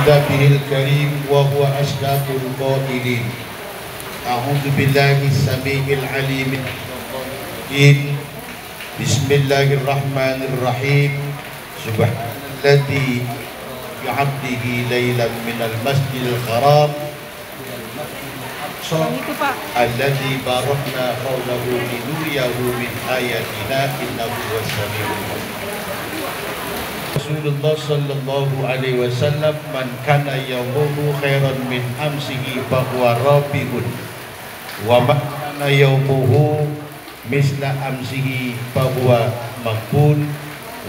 kitabihil karim wa huwa asdaqul qailin. A'udzu billahi samiil alim min Bismillahirrahmanirrahim. Subhanalladzi bi'abdihi lailan minal masjidil haram alladzi barakna hawlahu linuriyahu min ayatina innahu huwas samiul basir. Rasulullah sallallahu alaihi wasallam, man kana yawmuhu khairan min amsihi fahuwa rabihun wa man kana yawmuhu misla amsihi fahuwa maqbul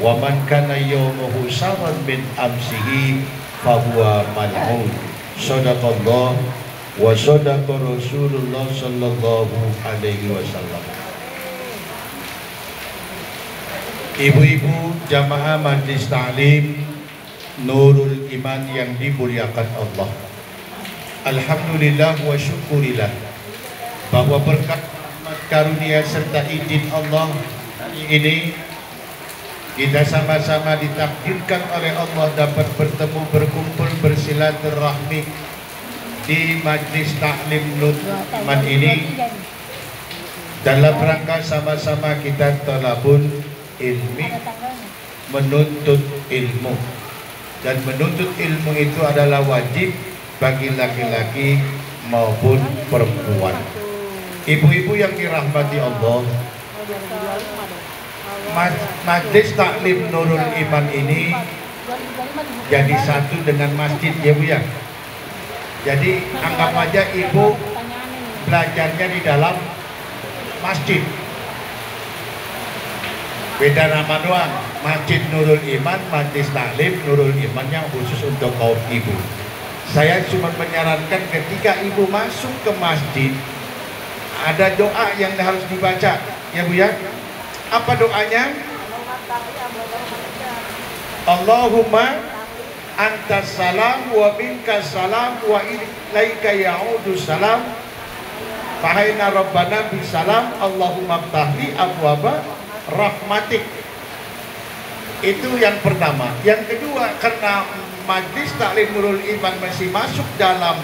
wa man kana yawmuhu syarran min amsihi fahuwa mal'un. Shadaqallah wa shadaqa Rasulullah sallallahu alaihi wasallam. Ibu-ibu jamaah Majlis Ta'lim Nurul Iman yang dimuliakan Allah, alhamdulillah wa syukurillah bahwa berkat karunia serta izin Allah hari ini kita sama-sama ditakdirkan oleh Allah dapat bertemu, berkumpul, bersilaturahmi di Majlis Ta'lim Nurul Iman ini dalam rangka sama-sama kita talabul ilmi, menuntut ilmu. Dan menuntut ilmu itu adalah wajib bagi laki-laki maupun perempuan. Ibu-ibu yang dirahmati Allah, Majlis Ta'lim Nurul Iman ini jadi satu dengan masjid, ya Bu ya. Jadi anggap aja ibu belajarnya di dalam masjid. Beda nama doang, Masjid Nurul Iman, Majlis Ta'lim Nurul Iman yang khusus untuk kaum ibu. Saya cuma menyarankan ketika ibu masuk ke masjid, ada doa yang harus dibaca, ya Bu ya. Apa doanya? Allahumma antas salam wa minkas salam wa ilaika ya'udus salam fahaina rabbana bisalam Allahumma ftahli abwaba rahmatik. Itu yang pertama. Yang kedua, karena Majlis Ta'lim Nurul Iman masih masuk dalam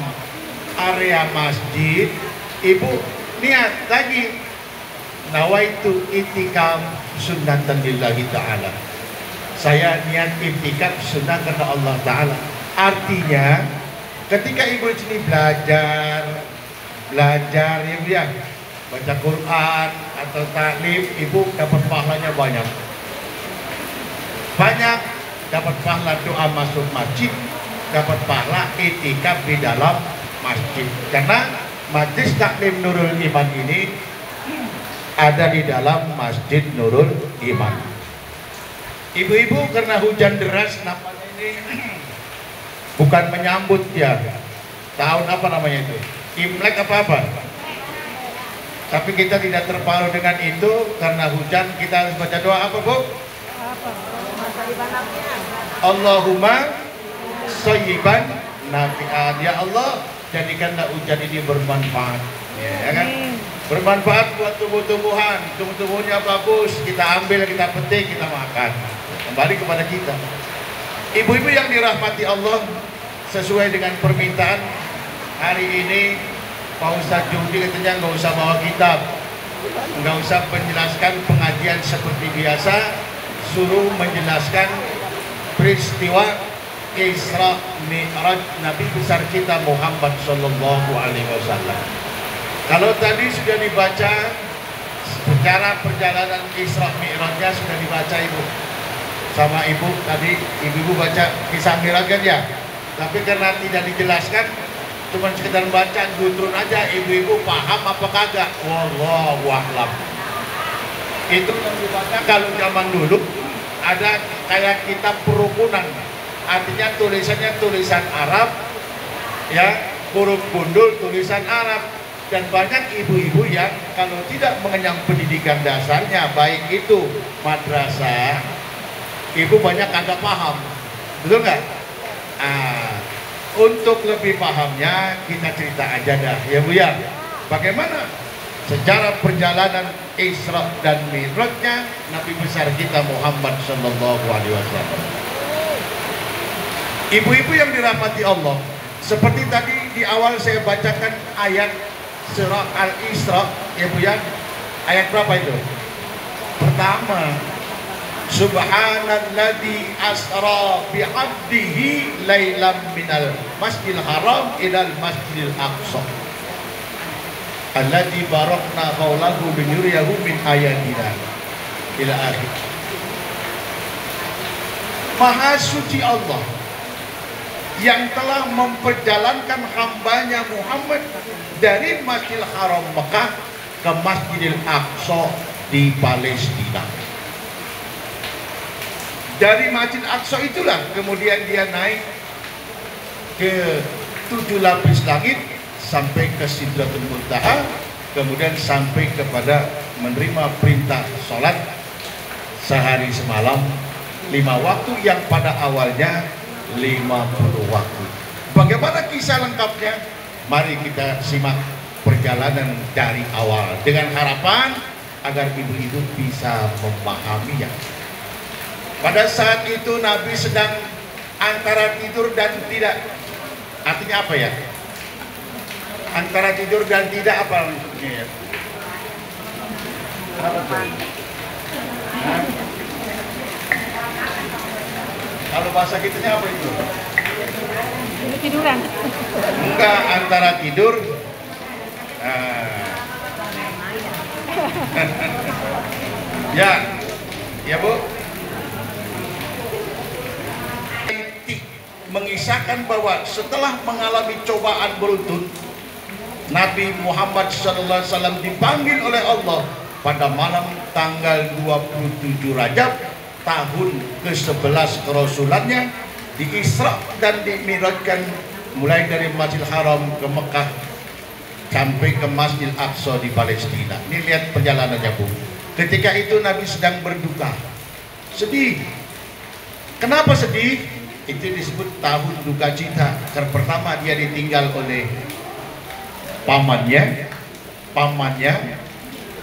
area masjid, ibu niat lagi, nawaitu itikaf sunnatan lillahi ta'ala. Saya niat itikaf sunnah karena Allah ta'ala. Artinya ketika ibu di sini belajar ya, baca Quran atau taklim, ibu dapat pahalanya banyak, dapat pahala doa masuk masjid, dapat pahala itikaf di dalam masjid. Karena Majlis Ta'lim Nurul Iman ini ada di dalam Masjid Nurul Iman. Ibu-ibu, karena hujan deras nampaknya ini bukan menyambut ya tahun apa namanya itu, Imlek apa-apa, tapi kita tidak terpengaruh dengan itu. Karena hujan kita harus baca doa apa Bu? Allahumma shayyiban nafi'an. Ya Allah, jadikanlah hujan ini bermanfaat, ya kan? Bermanfaat buat tumbuh-tumbuhan, tumbuh-tumbuhnya bagus, kita ambil, kita petik, kita makan, kembali kepada kita. Ibu-ibu yang dirahmati Allah, sesuai dengan permintaan hari ini Pak Ustadz Judi katanya nggak usah bawa kitab, nggak usah menjelaskan pengajian seperti biasa, suruh menjelaskan peristiwa Isra Mi'raj Nabi besar kita Muhammad Sallallahu Alaihi Wasallam. Kalau tadi sudah dibaca secara perjalanan Isra Mi'rajnya sudah dibaca ibu sama ibu tadi, ibu baca kisah Mi'raj kan ya, tapi karena tidak dijelaskan, cuma sekedar baca gutrun aja, ibu-ibu paham apa kagak? Wallahu a'lam. Itu yang dibaca kalau zaman dulu ada kayak kitab perukunan, artinya tulisannya tulisan Arab ya, huruf gundul tulisan Arab. Dan banyak ibu-ibu yang kalau tidak mengenyang pendidikan dasarnya, baik itu madrasah, ibu banyak agak paham, betul nggak? Untuk lebih pahamnya kita cerita aja dah ya Bu ya, bagaimana sejarah perjalanan Isra dan Mi'rajnya Nabi besar kita Muhammad Sallallahu Alaihi Wasallam. Ibu-ibu yang dirahmati Allah, seperti tadi di awal saya bacakan ayat surah Al-Isra, ya Bu ya. Ayat berapa itu? Pertama, Subhanalladzi asra bi'abdihi lailam minal masjidil haram ilal masjidil aqsa alladzi barakna haulahu linuriyahu min ayatina ila akhir. Maha suci Allah yang telah memperjalankan hambanya Muhammad dari Masjidil Haram Mekah ke Masjidil Aqsa di Palestina. Dari Masjid Aqsa itulah kemudian dia naik ke 7 lapis langit sampai ke Sidratul Muntaha, kemudian sampai kepada menerima perintah sholat sehari semalam 5 waktu yang pada awalnya 50 waktu. Bagaimana kisah lengkapnya? Mari kita simak perjalanan dari awal dengan harapan agar ibu-ibu bisa memahaminya. Pada saat itu Nabi sedang antara tidur dan tidak. Artinya apa ya? Antara tidur dan tidak apa maksudnya ya? Kalau bahasa kitanya apa itu? Tiduran. Enggak, antara tidur. Ya Bu. Mengisahkan bahwa setelah mengalami cobaan beruntun, Nabi Muhammad SAW dipanggil oleh Allah pada malam tanggal 27 Rajab tahun ke-11 kerasulannya, di Isra dan dimi'rajkan mulai dari Masjidil Haram ke Mekah sampai ke Masjidil Aqsa di Palestina. Ini lihat perjalanannya Bu. Ketika itu Nabi sedang berduka, sedih. Kenapa sedih? Itu disebut tahun duka cita. Karena pertama dia ditinggal oleh pamannya,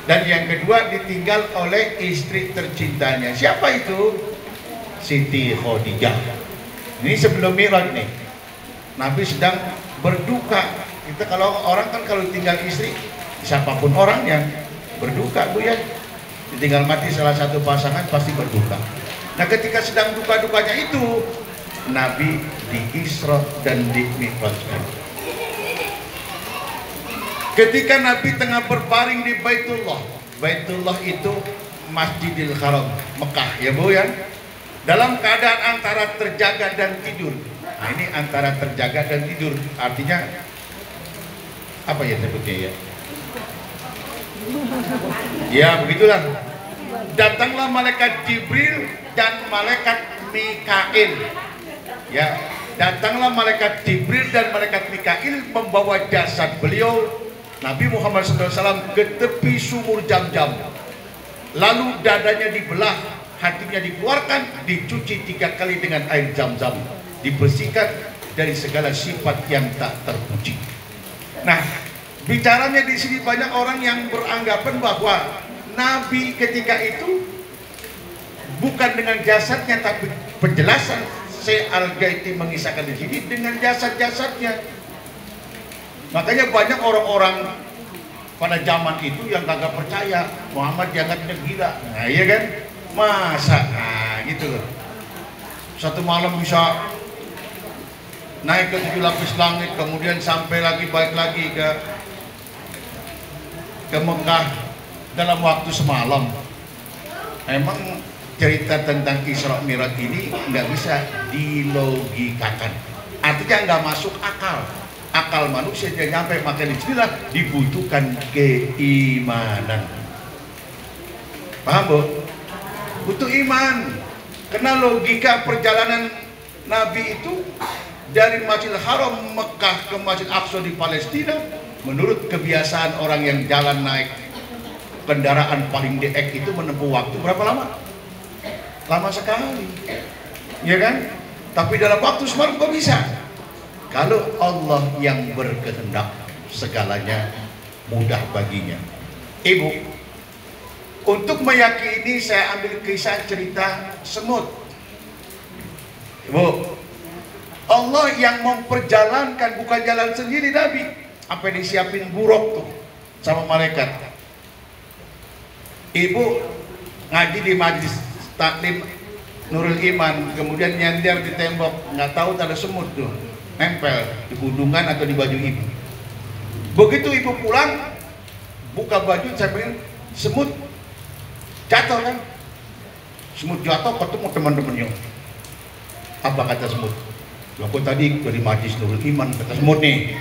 dan yang kedua ditinggal oleh istri tercintanya. Siapa itu? Siti Khadijah. Ini sebelum Mi'raj nih. Nabi sedang berduka. Kita kalau orang kan kalau tinggal istri, siapapun orangnya berduka Bu ya. Ditinggal mati salah satu pasangan pasti berduka. Nah ketika sedang duka-dukanya itu, Nabi di Isra dan di Mi'rajkan. Ketika Nabi tengah berbaring di Baitullah, Baitullah itu Masjidil Haram Mekah ya Bu ya, dalam keadaan antara terjaga dan tidur. Nah ini antara terjaga dan tidur, artinya apa ya sebutnya ya? Ya begitulah. Datanglah malaikat Jibril dan malaikat Mikail. Ya, datanglah malaikat Jibril dan malaikat Mikail membawa jasad beliau Nabi Muhammad SAW ke tepi sumur Jam-Jam. Lalu dadanya dibelah, hatinya dikeluarkan, dicuci 3 kali dengan air Zam-Zam, dibersihkan dari segala sifat yang tak terpuji. Nah, bicaranya di sini banyak orang yang beranggapan bahwa Nabi ketika itu bukan dengan jasadnya, tapi penjelasan Syekh Al-Ghaiti mengisahkan di sini dengan jasad-jasadnya. Makanya banyak orang-orang pada zaman itu yang kagak percaya Muhammad dianggapnya gila. Nah iya kan? Masa? Nah gitu loh. Satu malam bisa naik ke 7 lapis langit, kemudian sampai lagi balik lagi ke Mekah dalam waktu semalam. Emang cerita tentang Isra Mi'raj ini nggak bisa dilogikakan, artinya nggak masuk akal. Akal manusia dia nyampe, maka disinilah dibutuhkan keimanan. Paham Bu? Butuh iman, karena logika perjalanan Nabi itu dari Masjidil Haram Mekah ke Masjid Aqsa di Palestina, menurut kebiasaan orang yang jalan naik kendaraan paling deek itu menempuh waktu berapa lama? Lama sekali, ya kan? Tapi dalam waktu semalam kok bisa? Kalau Allah yang berkehendak, segalanya mudah baginya. Ibu, untuk meyakini saya ambil kisah cerita semut. Ibu, Allah yang memperjalankan, bukan jalan sendiri Nabi. Apa disiapin buruk tuh sama malaikat. Ibu ngaji di majlis taklim Nurul Iman, kemudian nyender di tembok, nggak tahu ada semut tuh nempel di budungan atau di baju ibu. Begitu ibu pulang, buka baju, saya bilang semut jatuh kan. Semut jatuh ketemu teman-temannya. Apa kata semut? Aku tadi dari majlis Nurul Iman, kata semut nih.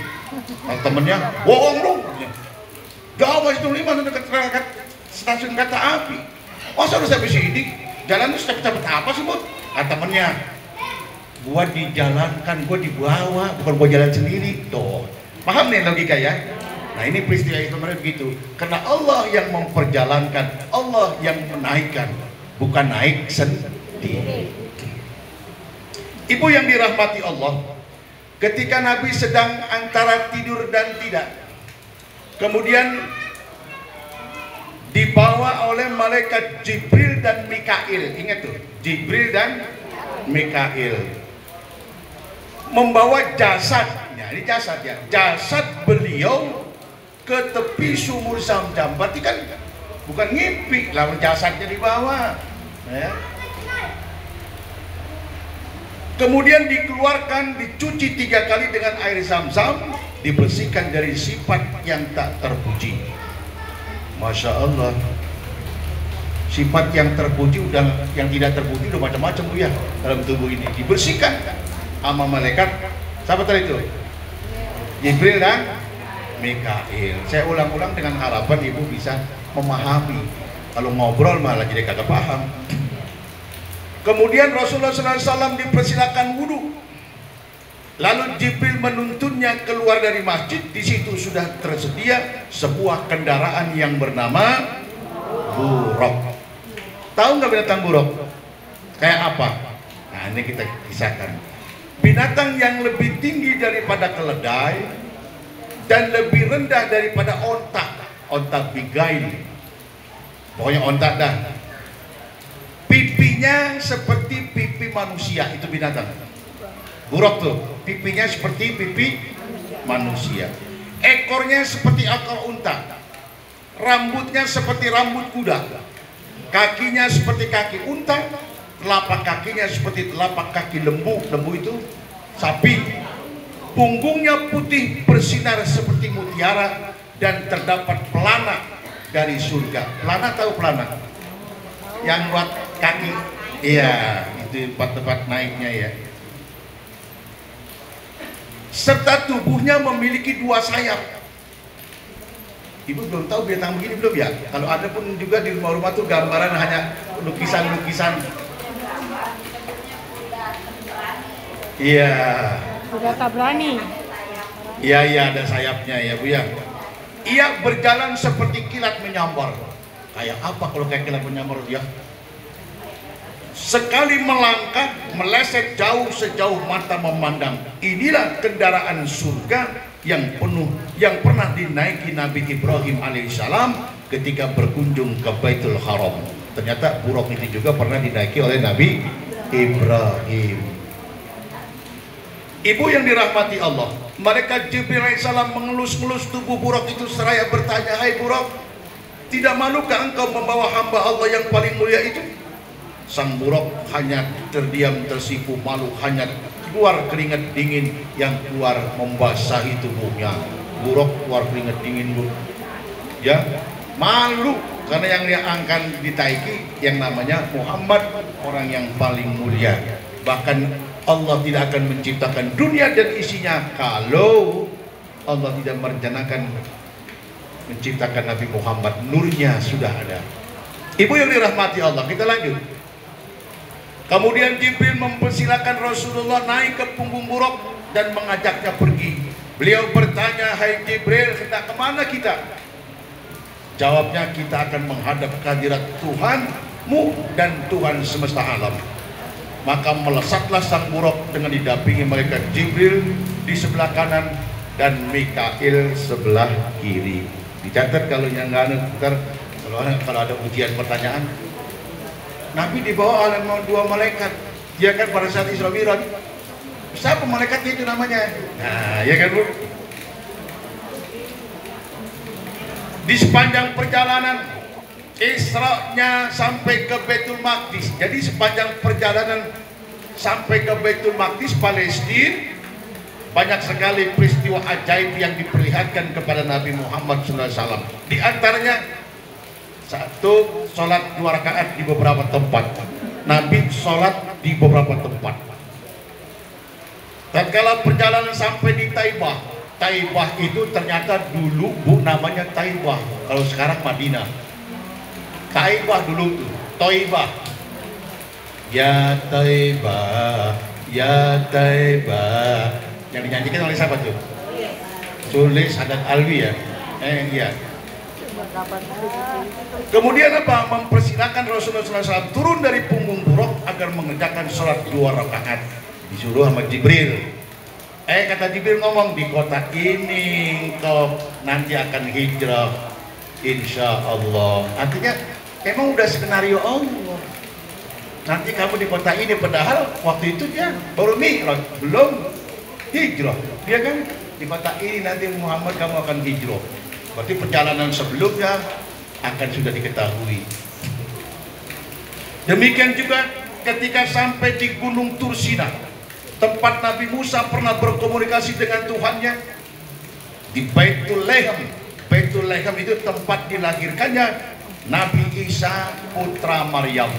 Kalau temennya, bohong dong. Jauh majlis Nurul Iman dekat stasiun kereta api. Masa harus sampai sini? Jalan itu cepet-cepet apa semut? Kata temennya, gua dijalankan, gua dibawa, bukan gua jalan sendiri. Tuh, paham nih logika ya? Nah ini peristiwa itu kemarin begitu. Karena Allah yang memperjalankan, Allah yang menaikkan, bukan naik sendiri. Ibu yang dirahmati Allah, ketika Nabi sedang antara tidur dan tidak, kemudian dibawa oleh malaikat Jibril dan Mikail. Ingat tuh, Jibril dan Mikail membawa jasadnya, ini jasad ya, jasad beliau ke tepi sumur Zam-Zam. Berarti kan bukan ngimpi, lalu jasadnya dibawa ya. Kemudian dikeluarkan, dicuci 3 kali dengan air Zam-Zam, dibersihkan dari sifat yang tak terpuji. Masya Allah, sifat yang terpuji udah, yang tidak terpuji udah macam-macam Bu ya dalam tubuh ini. Dibersihkan sama malaikat. Siapa tadi itu? Jibril dan Mikail. Saya ulang-ulang dengan harapan ibu bisa memahami. Kalau ngobrol malah jadi kagak paham. Kemudian Rasulullah SAW dipersilakan wudhu. Lalu Jibril menuntunnya keluar dari masjid. Di situ sudah tersedia sebuah kendaraan yang bernama buruk. Tahu nggak binatang buruk? Kayak apa? Nah ini kita kisahkan. Binatang yang lebih tinggi daripada keledai dan lebih rendah daripada onta. Onta bigail. Pokoknya onta dah. Pipinya seperti pipi manusia, itu binatang. Buruk tuh, pipinya seperti pipi manusia. Ekornya seperti ekor unta. Rambutnya seperti rambut kuda. Kakinya seperti kaki unta. Telapak kakinya seperti telapak kaki lembu. Lembu itu sapi. Punggungnya putih bersinar seperti mutiara dan terdapat pelana dari surga. Pelana, tahu pelana? Yang buat kaki. Iya, itu tempat naiknya ya. Serta tubuhnya memiliki 2 sayap. Ibu belum tahu binatang begini belum ya? Kalau ada pun juga di rumah-rumah tuh gambaran hanya lukisan-lukisan. Iya. Sudah tak berani. Iya ada sayapnya ya Bu ya. Ia berjalan seperti kilat menyambar. Kayak apa kalau kayak kilat menyambar ya? Sekali melangkah, meleset jauh sejauh mata memandang. Inilah kendaraan surga yang penuh, yang pernah dinaiki Nabi Ibrahim alaihissalam ketika berkunjung ke Baitul Haram. Ternyata buruk ini juga pernah dinaiki oleh Nabi Ibrahim. Ibu yang dirahmati Allah, malaikat Jibril alaihissalam mengelus-ngelus tubuh buruk itu seraya bertanya, "Hai buruk, tidak malukah engkau membawa hamba Allah yang paling mulia itu?" Sang buruk hanya terdiam tersipu malu, hanya keluar keringat dingin yang keluar membasahi tubuhnya. Buruk keluar keringat dingin Bu. Ya, malu karena yang dia akan ditaiki yang namanya Muhammad, orang yang paling mulia. Bahkan Allah tidak akan menciptakan dunia dan isinya kalau Allah tidak merencanakan menciptakan Nabi Muhammad. Nurnya sudah ada. Ibu yang dirahmati Allah, kita lanjut. Kemudian Jibril mempersilakan Rasulullah naik ke punggung buruk dan mengajaknya pergi. Beliau bertanya, "Hai Jibril, hendak kemana kita?" Jawabnya, "Kita akan menghadap kehadirat Tuhanmu dan Tuhan semesta alam." Maka melesatlah sang buruk dengan didampingi malaikat Jibril di sebelah kanan dan Mikail sebelah kiri. Dicatat kalau yang nggak ada, kalau ada ujian pertanyaan. Nabi dibawa oleh 2 malaikat. Dia kan pada saat Isra Mi'raj Siapa malaikat itu namanya? Nah, ya kan Bu? Di sepanjang perjalanan Isra-nya sampai ke Baitul Maqdis. Jadi sepanjang perjalanan sampai ke Baitul Maqdis Palestina, banyak sekali peristiwa ajaib yang diperlihatkan kepada Nabi Muhammad SAW. Di antaranya satu, sholat 2 rakaat di beberapa tempat. Nabi sholat di beberapa tempat. Tatkala perjalanan sampai di Taibah, Taibah itu ternyata dulu Bu namanya Taibah. Kalau sekarang Madinah. Taibah dulu tuh, Taibah. Ya Taibah, ya Taibah. Yang dinyanyikan oleh siapa tuh? Sulis Haddad Alwi ya. Iya. Kemudian apa? Mempersilahkan Rasulullah SAW turun dari punggung buruk agar mengerjakan sholat 2 rakaat. Disuruh sama Jibril. Kata Jibril ngomong, di kota ini kau nanti akan hijrah, insya Allah. Artinya emang udah skenario Allah. Nanti kamu di kota ini, padahal waktu itu dia baru mi'raj, belum hijrah. Dia kan di kota ini nanti Muhammad kamu akan hijrah. Berarti perjalanan sebelumnya akan sudah diketahui. Demikian juga ketika sampai di Gunung Tursina, tempat Nabi Musa pernah berkomunikasi dengan Tuhannya, di Baitul Laham. Baitul Laham itu tempat dilahirkannya Nabi Isa putra Maryam.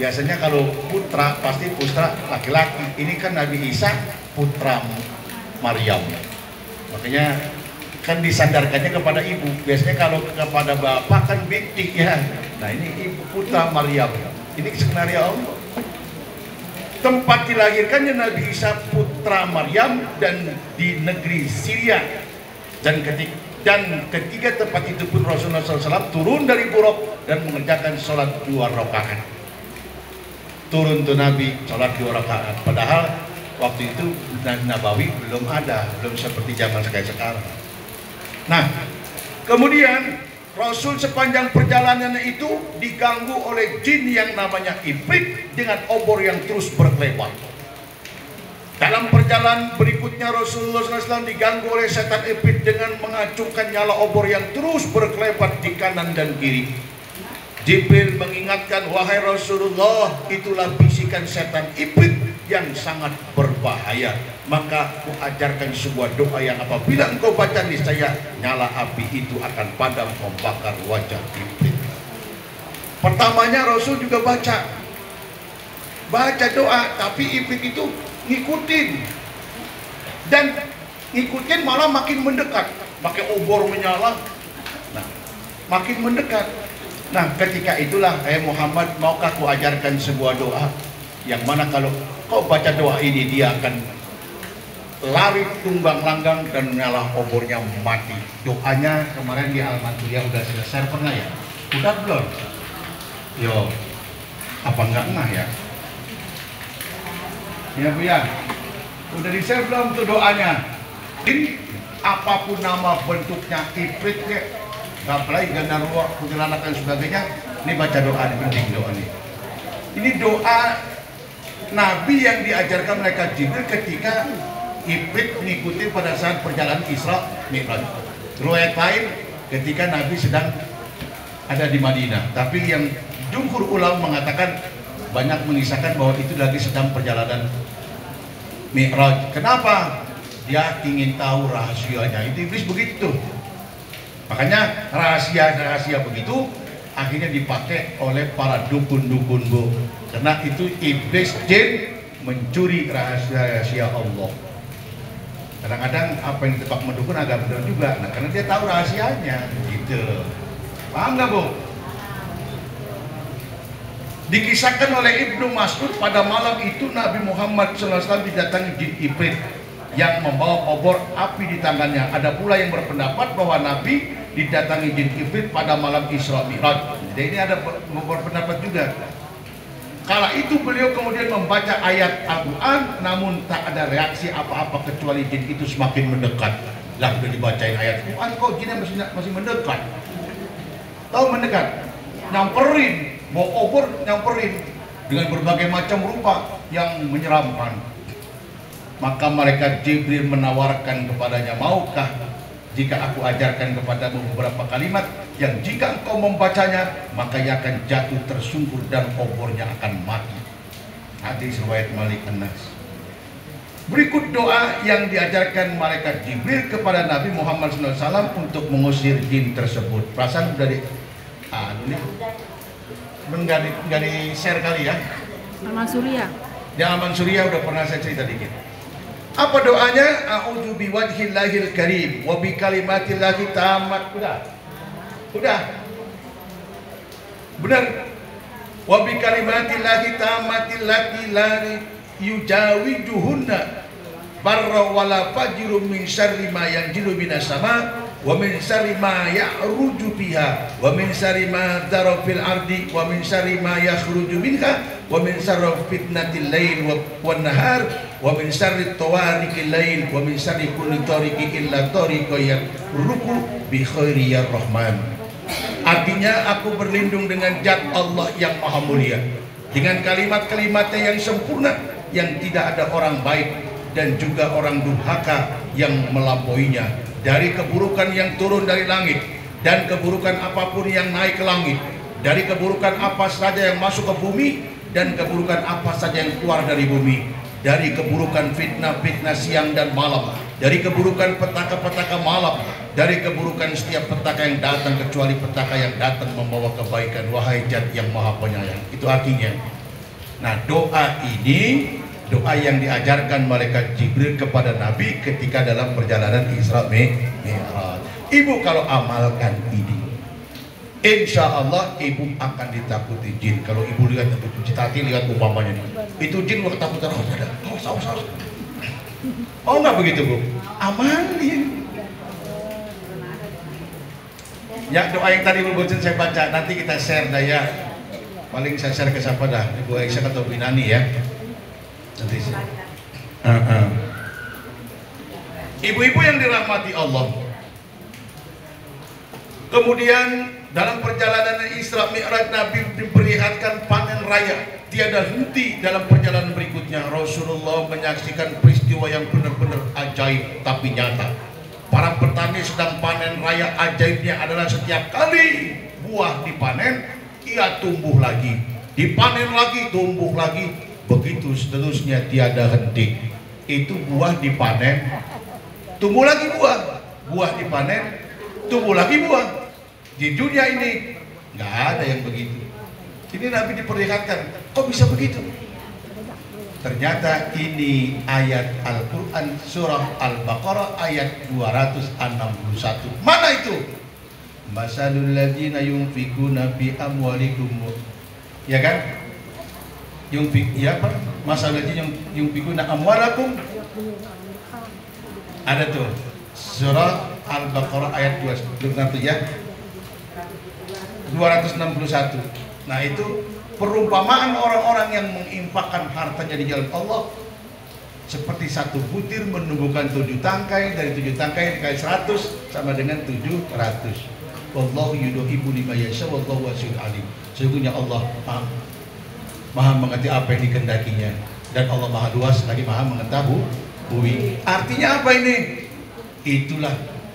Biasanya kalau putra pasti putra laki-laki. Ini kan Nabi Isa putra Maryam. Makanya kan disandarkannya kepada ibu. Biasanya kalau kepada bapak kan binti ya. Nah ini ibu putra Maryam. Ini skenario Allah. Tempat dilahirkannya Nabi Isa putra Maryam dan di negeri Syria. Dan ketiga tempat itu pun Rasulullah SAW turun dari buruk dan mengerjakan sholat 2 rakaat. Turun tuh Nabi sholat 2 rakaat. Padahal waktu itu Nabawi belum ada, belum seperti zaman sekarang. Nah, kemudian Rasul sepanjang perjalanannya itu diganggu oleh jin yang namanya Ifrit dengan obor yang terus berkelebat. Dalam perjalanan berikutnya Rasulullah SAW diganggu oleh setan Ifrit dengan mengacungkan nyala obor yang terus berkelebat di kanan dan kiri. Jibril mengingatkan, wahai Rasulullah, itulah bisikan setan Ifrit yang sangat berbahaya. Maka aku ajarkan sebuah doa yang apabila engkau baca niscaya nyala api itu akan padam membakar wajah Ifrit. Pertamanya Rasul juga baca doa, tapi Ifrit itu ngikutin, dan ngikutin malah makin mendekat, pakai obor menyala. Nah, makin mendekat. Nah, ketika itulah Muhammad, maukah aku ajarkan sebuah doa yang mana kalau kau baca doa ini dia akan lari tunggang langgang dan nyala obornya mati. Doanya kemarin di Al-Manturiyah udah selesai pernah ya? Udah belum? Yo, apa enggak ya? Ya Bu ya, udah di-share belum tuh doanya? Ini apapun nama bentuknya, Ifrit ya, apalagi gandarwa, kuntilanak dan sebagainya, ini baca doa, ini penting doa ini. Ini doa Nabi yang diajarkan mereka Jibril ketika Ifrit mengikuti pada saat perjalanan Isra Mi'raj. Riwayat lain ketika Nabi sedang ada di Madinah. Tapi yang jumhur ulama mengatakan, banyak mengisahkan bahwa itu lagi sedang perjalanan Mi'raj. Kenapa? Dia ingin tahu rahasianya. Itu iblis begitu. Makanya rahasia-rahasia begitu akhirnya dipakai oleh para dukun-dukun Bu. Karena itu iblis jin mencuri rahasia-rahasia Allah. Kadang-kadang apa yang ditebak mendukun agak benar juga. Nah, karena dia tahu rahasianya gitu. Paham nggak Bu? Dikisahkan oleh Ibnu Mas'ud pada malam itu Nabi Muhammad SAW didatangi jin Ifrit yang membawa obor api di tangannya. Ada pula yang berpendapat bahwa Nabi didatangi jin Ifrit pada malam Isra Mi'raj. Jadi ini ada berpendapat juga. Kala itu beliau kemudian membaca ayat Al-Quran, namun tak ada reaksi apa-apa kecuali jin itu semakin mendekat. Lah udah dibacain ayat Al-Quran, kok jinnya masih mendekat? Tahu mendekat? Nyamperin, bawa obor nyamperin dengan berbagai macam rupa yang menyeramkan. Maka malaikat Jibril menawarkan kepadanya, maukah jika aku ajarkan kepadamu beberapa kalimat yang jika engkau membacanya maka ia akan jatuh tersungkur dan obornya akan mati. Hadis riwayat Malik An-Nas. Berikut doa yang diajarkan malaikat Jibril kepada Nabi Muhammad SAW untuk mengusir jin tersebut. Perasaan udah nggak di share kali ya. Aman Surya. Di Aman Surya udah pernah saya cerita dikit. Apa doanya? A'udzu biwajhillahil karim wa bi kalimatillahi tammat. Udah. Benar. Wa bi kalimatillahi tammatil lati la yujawijuhunna barra wala fajrum min syarri ma yanjilu minas sama wa min syarri ma ya'ruju biha wa min syarri ma dara fil ardi wa min syarri ma yakhruju minha wa min syarri fitnatil lail wan nahar wa min syarri tawariqil lail wa min syarri kulli tariqin illa tariqa yarruku bi khairi ya rahman. Artinya aku berlindung dengan zat Allah yang maha mulia, dengan kalimat-kalimatnya yang sempurna, yang tidak ada orang baik dan juga orang durhaka yang melampauinya, dari keburukan yang turun dari langit dan keburukan apapun yang naik ke langit, dari keburukan apa saja yang masuk ke bumi dan keburukan apa saja yang keluar dari bumi, dari keburukan fitnah-fitnah siang dan malam, dari keburukan petaka-petaka malam, dari keburukan setiap petaka yang datang kecuali petaka yang datang membawa kebaikan. Wahai zat yang maha penyayang. Itu artinya. Nah, doa ini doa yang diajarkan malaikat Jibril kepada Nabi ketika dalam perjalanan Isra Mi'raj. Ibu kalau amalkan ini, insya Allah ibu akan ditakuti jin. Kalau ibu lihat itu Tati lihat umpamanya itu jin ketakutan, oh ada, saus. Oh enggak begitu Bu, amalin. Ya doa yang tadi Bu Bocen saya baca, nanti kita share dah ya. Paling saya share ke siapa dah, Ibu Aisyah atau Binani ya. Nanti sih. Ibu-ibu yang dirahmati Allah. Kemudian dalam perjalanan Isra Mi'raj Nabi diperlihatkan panen raya. Tiada henti dalam perjalanan berikutnya. Rasulullah menyaksikan peristiwa yang benar-benar ajaib tapi nyata. Para petani sedang panen raya. Ajaibnya adalah setiap kali buah dipanen, ia tumbuh lagi, dipanen lagi, tumbuh lagi, begitu seterusnya tiada henti. Itu buah dipanen, tumbuh lagi buah, buah dipanen, tumbuh lagi buah. Di dunia ini nggak ada yang begitu. Ini Nabi diperlihatkan, kok bisa begitu? Ternyata ini ayat Al-Quran surah Al-Baqarah ayat 261. Mana itu? Masalul ladzina yunfikuna fi amwalikum, ya kan? Ya apa? Masalul ladzina yunfikuna amwalakum. Ada tuh surah Al-Baqarah ayat 261 ya. 261. Nah itu perumpamaan orang-orang yang menginfakkan hartanya di jalan Allah seperti satu butir menumbuhkan 7 tangkai, dari 7 tangkai dikali 100 sama dengan 700. Wallahu yudhibu lima yasha wallahu wasi'un alim. Sesungguhnya Allah maha mengerti apa yang dikehendakinya, dan Allah maha luas lagi maha mengetahui. Artinya apa ini? Itulah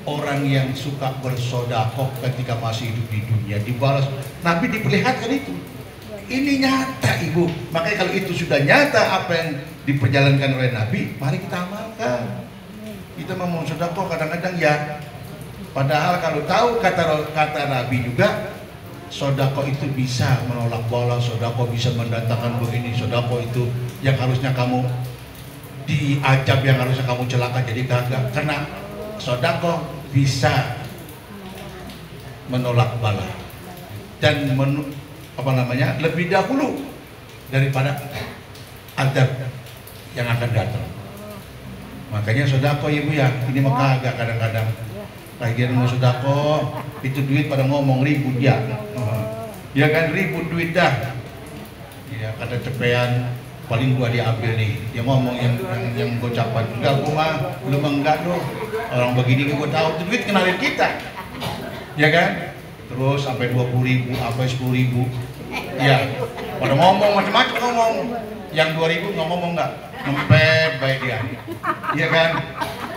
orang yang suka bersodakoh ketika masih hidup di dunia dibalas. Nabi diperlihatkan itu. Ini nyata Ibu. Makanya kalau itu sudah nyata apa yang diperjalankan oleh Nabi, mari kita amalkan. Kita mau sodakoh kadang-kadang ya. Padahal kalau tahu kata Nabi juga, sodakoh itu bisa menolak bala, sodakoh bisa mendatangkan begini, sodakoh itu yang harusnya kamu diajab, yang harusnya kamu celaka jadi kagak. Karena sodakoh bisa menolak bala dan lebih dahulu daripada adab yang akan datang. Makanya sodakoh Ibu ya, ini mah kagak kadang-kadang. Lagian mau sodakoh itu duit pada ngomong ribut ya, ya kan, ribut duit dah. Ya kata cepean paling gua diambil nih, dia ngomong yang gocapan, enggak gua mah belum enggak loh, orang begini gua tahu itu duit kenalin kita, ya kan, terus sampai 20.000 apa 10.000, ya pada ngomong macam-macam ngomong, yang 2.000 nggak ngomong enggak, ngempet baik dia, iya kan?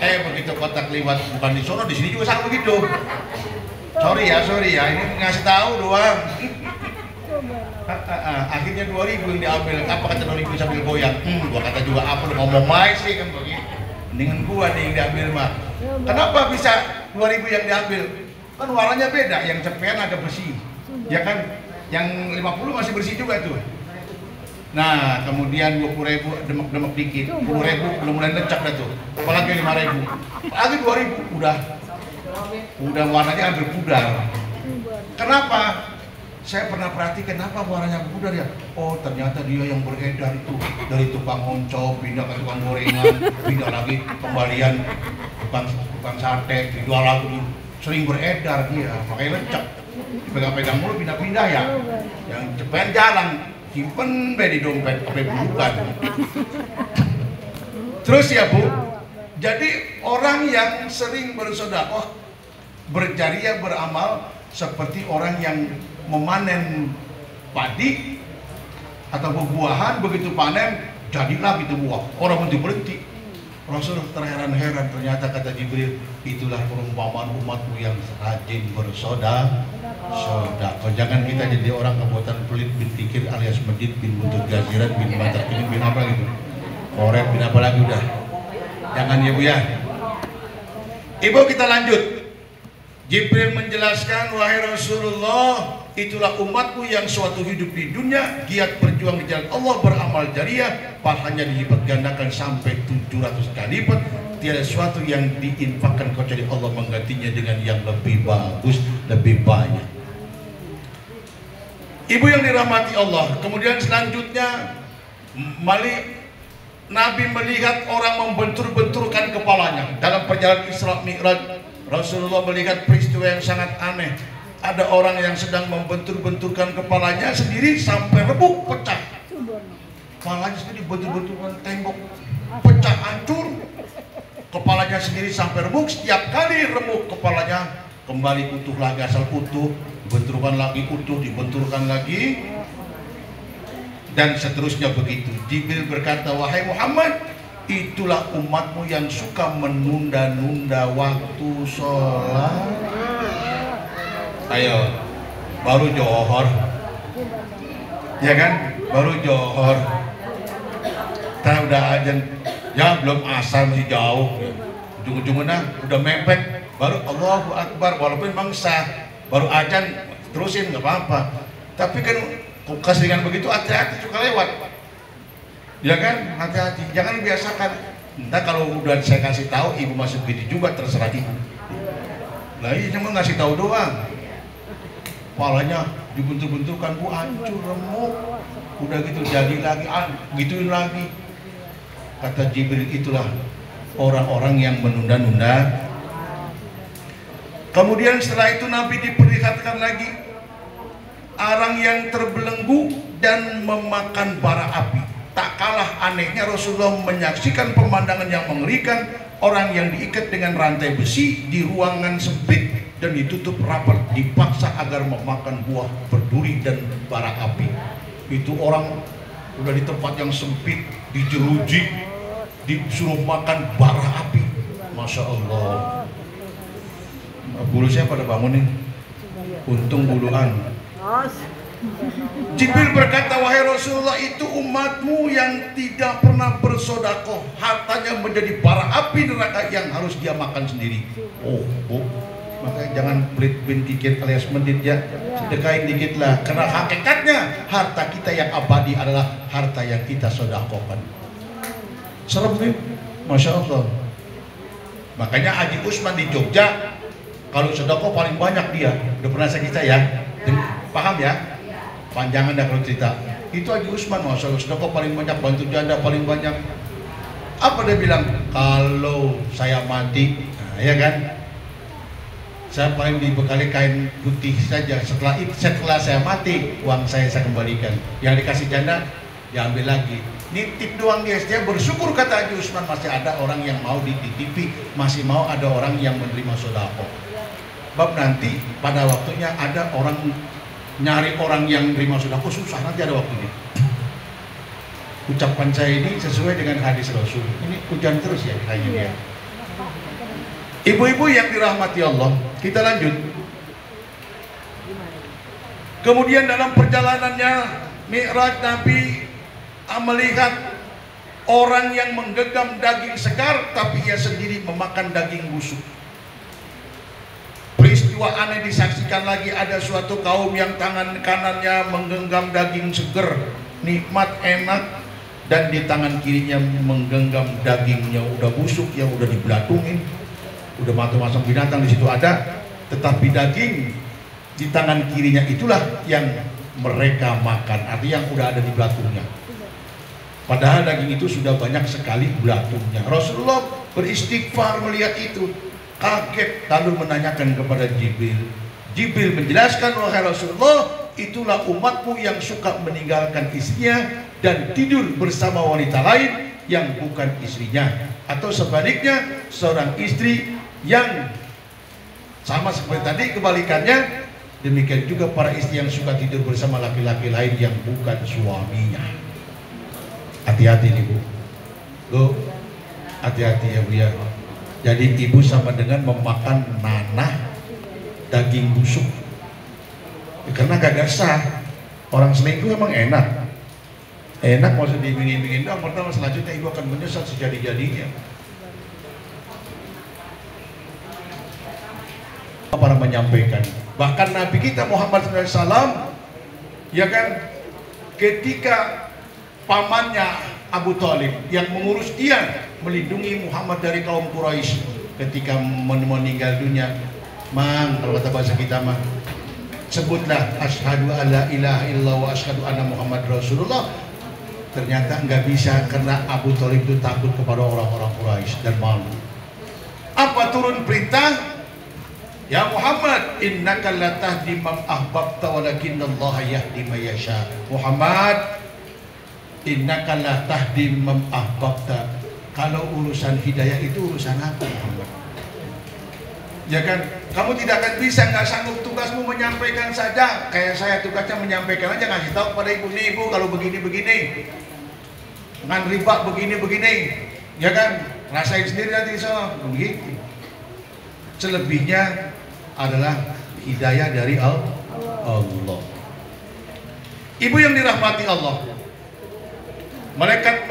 Begitu kotak liwat bukan di sono, di sini juga sama begitu. Sorry ya, ini ngasih tahu doang. Akhirnya 2000 yang diambil. Apa kata 2000 sambil goyang? Gua kata juga apa lu ngomong baik sih kan begitu. Dengan gua nih yang diambil mah. Kenapa bisa 2000 yang diambil? Kan warnanya beda, yang cepean agak bersih. Ya kan? Yang 50 masih bersih juga tuh. Nah, kemudian 20.000 demek-demek dikit, 10.000 belum mulai lecak dah tuh. Apalagi 5.000, lagi 2.000 udah warnanya hampir pudar. Kenapa? Saya pernah perhatikan kenapa warnanya pudar ya. Oh, ternyata dia yang beredar itu dari tukang oncom pindah ke tukang gorengan, pindah lagi kembalian tukang sate, dijual lagi, sering beredar dia, pakai lecak, pegang-pegang mulu pindah-pindah ya. Yang cepetan jarang. Simpen di dompet sampai bukan. Terus ya Bu, jadi orang yang sering bersedekah, berjariah, beramal seperti orang yang memanen padi atau buah-buahan, begitu panen jadilah gitu buah. Orang berhenti. Rasul terheran-heran, ternyata kata Jibril, itulah perumpamaan umatmu yang rajin bersedekah. Jangan kita jadi orang kebuatan pelit bin tikir alias medit bin buntut gaziran bin batak bin apa gitu, korek bin apa lagi udah. Jangan ya Bu ya. Ibu, kita lanjut. Jibril menjelaskan, wahai Rasulullah, itulah umatmu yang suatu hidup di dunia giat berjuang di jalan Allah, beramal jariah, pahalanya dilipat gandakan sampai 700 kali lipat. Tiada sesuatu yang diinfakkan kecuali Allah menggantinya dengan yang lebih bagus, lebih banyak. Ibu yang dirahmati Allah, kemudian selanjutnya Nabi melihat orang membentur-benturkan kepalanya dalam perjalanan Isra Mi'raj. Rasulullah melihat peristiwa yang sangat aneh. Ada orang yang sedang membentur-benturkan kepalanya sendiri sampai rebuk, pecah. Kepalanya sendiri bentur-benturkan tembok, pecah, hancur. Kepalanya sendiri sampai remuk. Setiap kali remuk kepalanya kembali utuh lagi, asal utuh, dibenturkan lagi, utuh, dibenturkan lagi, dan seterusnya begitu. Jibril berkata, wahai Muhammad, itulah umatmu yang suka menunda-nunda waktu sholat. Ayo, baru johor, ya kan? Baru johor, kita udah ajan, ya belum asar, masih jauh. Ujung-ujungnya udah mepet, baru Allahu Akbar, walaupun memang sah, baru ajan terusin nggak apa-apa. Tapi kan keseringan begitu, hati-hati suka lewat, ya kan? Hati-hati, jangan biasakan. Entah kalau udah saya kasih tahu, ibu masih begitu juga, terserah ibu. Nah ini cuma ngasih tahu doang. Kepalanya dibentur-benturkan, Bu, hancur, remuk. Udah gitu jadi lagi, gituin lagi. Kata Jibril, itulah orang-orang yang menunda-nunda. Kemudian setelah itu Nabi diperlihatkan lagi orang yang terbelenggu dan memakan bara api. Tak kalah anehnya Rasulullah menyaksikan pemandangan yang mengerikan, orang yang diikat dengan rantai besi di ruangan sempit dan ditutup rapat, dipaksa agar memakan buah berduri dan bara api. Itu orang udah di tempat yang sempit, dijeruji, disuruh makan bara api. Masya Allah. Bulu saya pada bangun nih, untung buluan. Jibril berkata, wahai Rasulullah, itu umatmu yang tidak pernah bersodakoh, hartanya menjadi bara api neraka yang harus dia makan sendiri. Oh, Bu, makanya jangan pelit bin dikit alias mendit ya, sedekahin dikit lah. Karena hakikatnya harta kita yang abadi adalah harta yang kita sodakohkan. Serem nih, Masya Allah. Makanya Haji Usman di Jogja, kalau sodakoh paling banyak dia. Udah pernah saya kisah ya, paham ya? Panjangan dah kalau cerita. Itu Haji Usman, Masya Allah, sodakoh paling banyak, bantu janda paling banyak. Apa dia bilang? Kalau saya mati, nah, ya kan? Saya paling dibekali kain putih saja. Setelah saya mati, uang saya kembalikan. Yang dikasih janda, diambil lagi. Nitip doang dia bersyukur, kata Haji Usman, masih ada orang yang mau dititipi, masih mau ada orang yang menerima sedekah. Bab nanti pada waktunya ada orang nyari orang yang menerima sedekah, susah nanti ada waktunya. ucapan saya ini sesuai dengan hadis Rasul. Ini hujan terus ya kayaknya. Ibu-ibu yang dirahmati Allah, kita lanjut. Kemudian dalam perjalanannya Mi'raj, Nabi melihat orang yang menggenggam daging segar, tapi ia sendiri memakan daging busuk. Peristiwa aneh disaksikan lagi, ada suatu kaum yang tangan kanannya menggenggam daging segar, nikmat, enak, dan di tangan kirinya menggenggam dagingnya udah busuk, yang udah dibelatungin, udah masuk binatang di situ ada, tetapi daging di tangan kirinya itulah yang mereka makan, artinya yang udah ada di belatungnya. Padahal daging itu sudah banyak sekali belatungnya. Rasulullah beristighfar melihat itu, kaget, lalu menanyakan kepada Jibril. Jibril menjelaskan, wahai Rasulullah, itulah umatmu yang suka meninggalkan istrinya dan tidur bersama wanita lain yang bukan istrinya, atau sebaliknya seorang istri yang sama seperti tadi, kebalikannya. Demikian juga para istri yang suka tidur bersama laki-laki lain yang bukan suaminya. Hati-hati nih Bu. Bu, hati-hati ya Bu ya. Jadi ibu sama dengan memakan nanah daging busuk. Ya, karena gak sah. Orang selingkuh emang enak. Enak maksud diiming-imingin doang. Pertama selanjutnya ibu akan menyesal sejadi-jadinya. Para menyampaikan, bahkan Nabi kita Muhammad SAW, ya kan, ketika pamannya Abu Thalib yang mengurus dia, melindungi Muhammad dari kaum Quraisy, ketika meninggal dunia, mang, kalau kata bahasa kita mah, sebutlah asyhadu alla ilaha illallah wa asyhadu anna Muhammad Rasulullah. Ternyata nggak bisa karena Abu Thalib itu takut kepada orang-orang Quraisy dan malu. Apa turun perintah? Ya Muhammad, innaka la tahdi man ahbabta walakinallaha yahdi man yasha. Muhammad, innaka la tahdi man ahbabta. Kalau urusan hidayah itu urusan aku, Muhammad. Ya kan, kamu tidak akan bisa, nggak sanggup, tugasmu menyampaikan saja. Kayak saya tugasnya menyampaikan aja, ngasih tahu kepada ibu kalau begini-begini, ngan riba begini-begini, ya kan, rasain sendiri nanti soal begitu. Selebihnya adalah hidayah dari Allah. Ibu yang dirahmati Allah, malaikat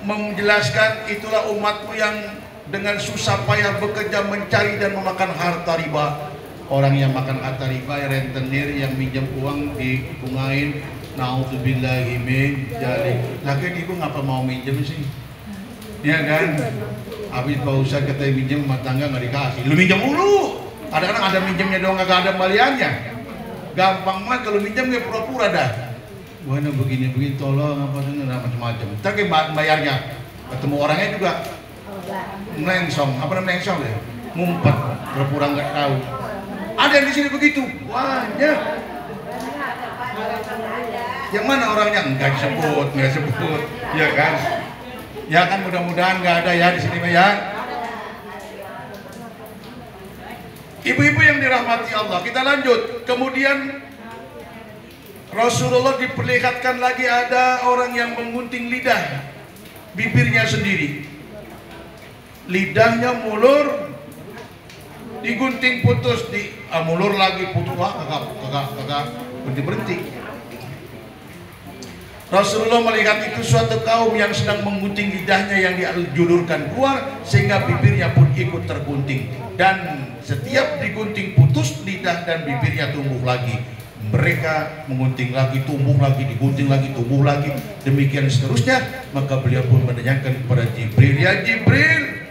menjelaskan, itulah umatmu yang dengan susah payah bekerja mencari dan memakan harta riba. Orang yang makan harta riba, yang rentenir, yang minjem uang dibungain, naudzubillahi min dzalik. Lagi ibu ngapa mau minjem sih? Ya kan? Habis Pak Ustaz kata minjem, rumah tangga nggak dikasih. Lu minjem mulu. Kadang-kadang ada minjemnya doang, nggak ada kembaliannya. Gampang banget kalau minjem, ya pura-pura dah. Wah, begini-begini, tolong apa macam-macam. Ntar bayarnya, ketemu orangnya juga melengsong, apa namanya melengsong ya? Ngumpet, pura-pura nggak tahu. Ada yang di sini begitu, banyak. Yang mana orangnya? Nggak disebut, ya kan? Ya kan, mudah-mudahan nggak ada ya di sini ya. Ibu-ibu yang dirahmati Allah, kita lanjut. Kemudian Rasulullah diperlihatkan lagi ada orang yang menggunting lidah, bibirnya sendiri, lidahnya mulur, digunting putus, mulur lagi putus, kagak berhenti. Rasulullah melihat itu suatu kaum yang sedang menggunting lidahnya yang dijulurkan keluar, sehingga bibirnya pun ikut tergunting, dan setiap digunting putus, lidah dan bibirnya tumbuh lagi. Mereka mengunting lagi, tumbuh lagi, digunting lagi, tumbuh lagi, demikian seterusnya. Maka beliau pun menanyakan kepada Jibril, ya Jibril,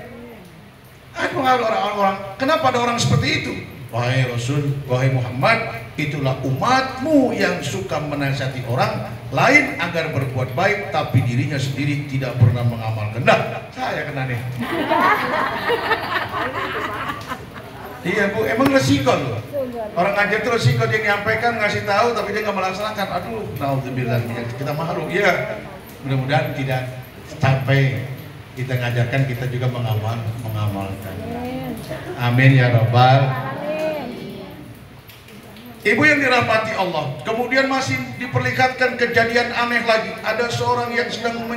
orang-orang, kenapa ada orang seperti itu? Wahai Rasul, wahai Muhammad, itulah umatmu yang suka menasihati orang lain agar berbuat baik, tapi dirinya sendiri tidak pernah mengamalkan. Nah, saya kena nih. Iya Bu, emang resiko loh. Orang ngajar itu resiko, dia nyampaikan, ngasih tahu, tapi dia nggak melaksanakan. Aduh, naudzubillah, kita malu. Iya, mudah-mudahan tidak sampai kita ngajarkan, kita juga mengamalkan. Amin ya Rabbal. Ibu yang dirahmati Allah, kemudian masih diperlihatkan kejadian aneh lagi. Ada seorang yang sedang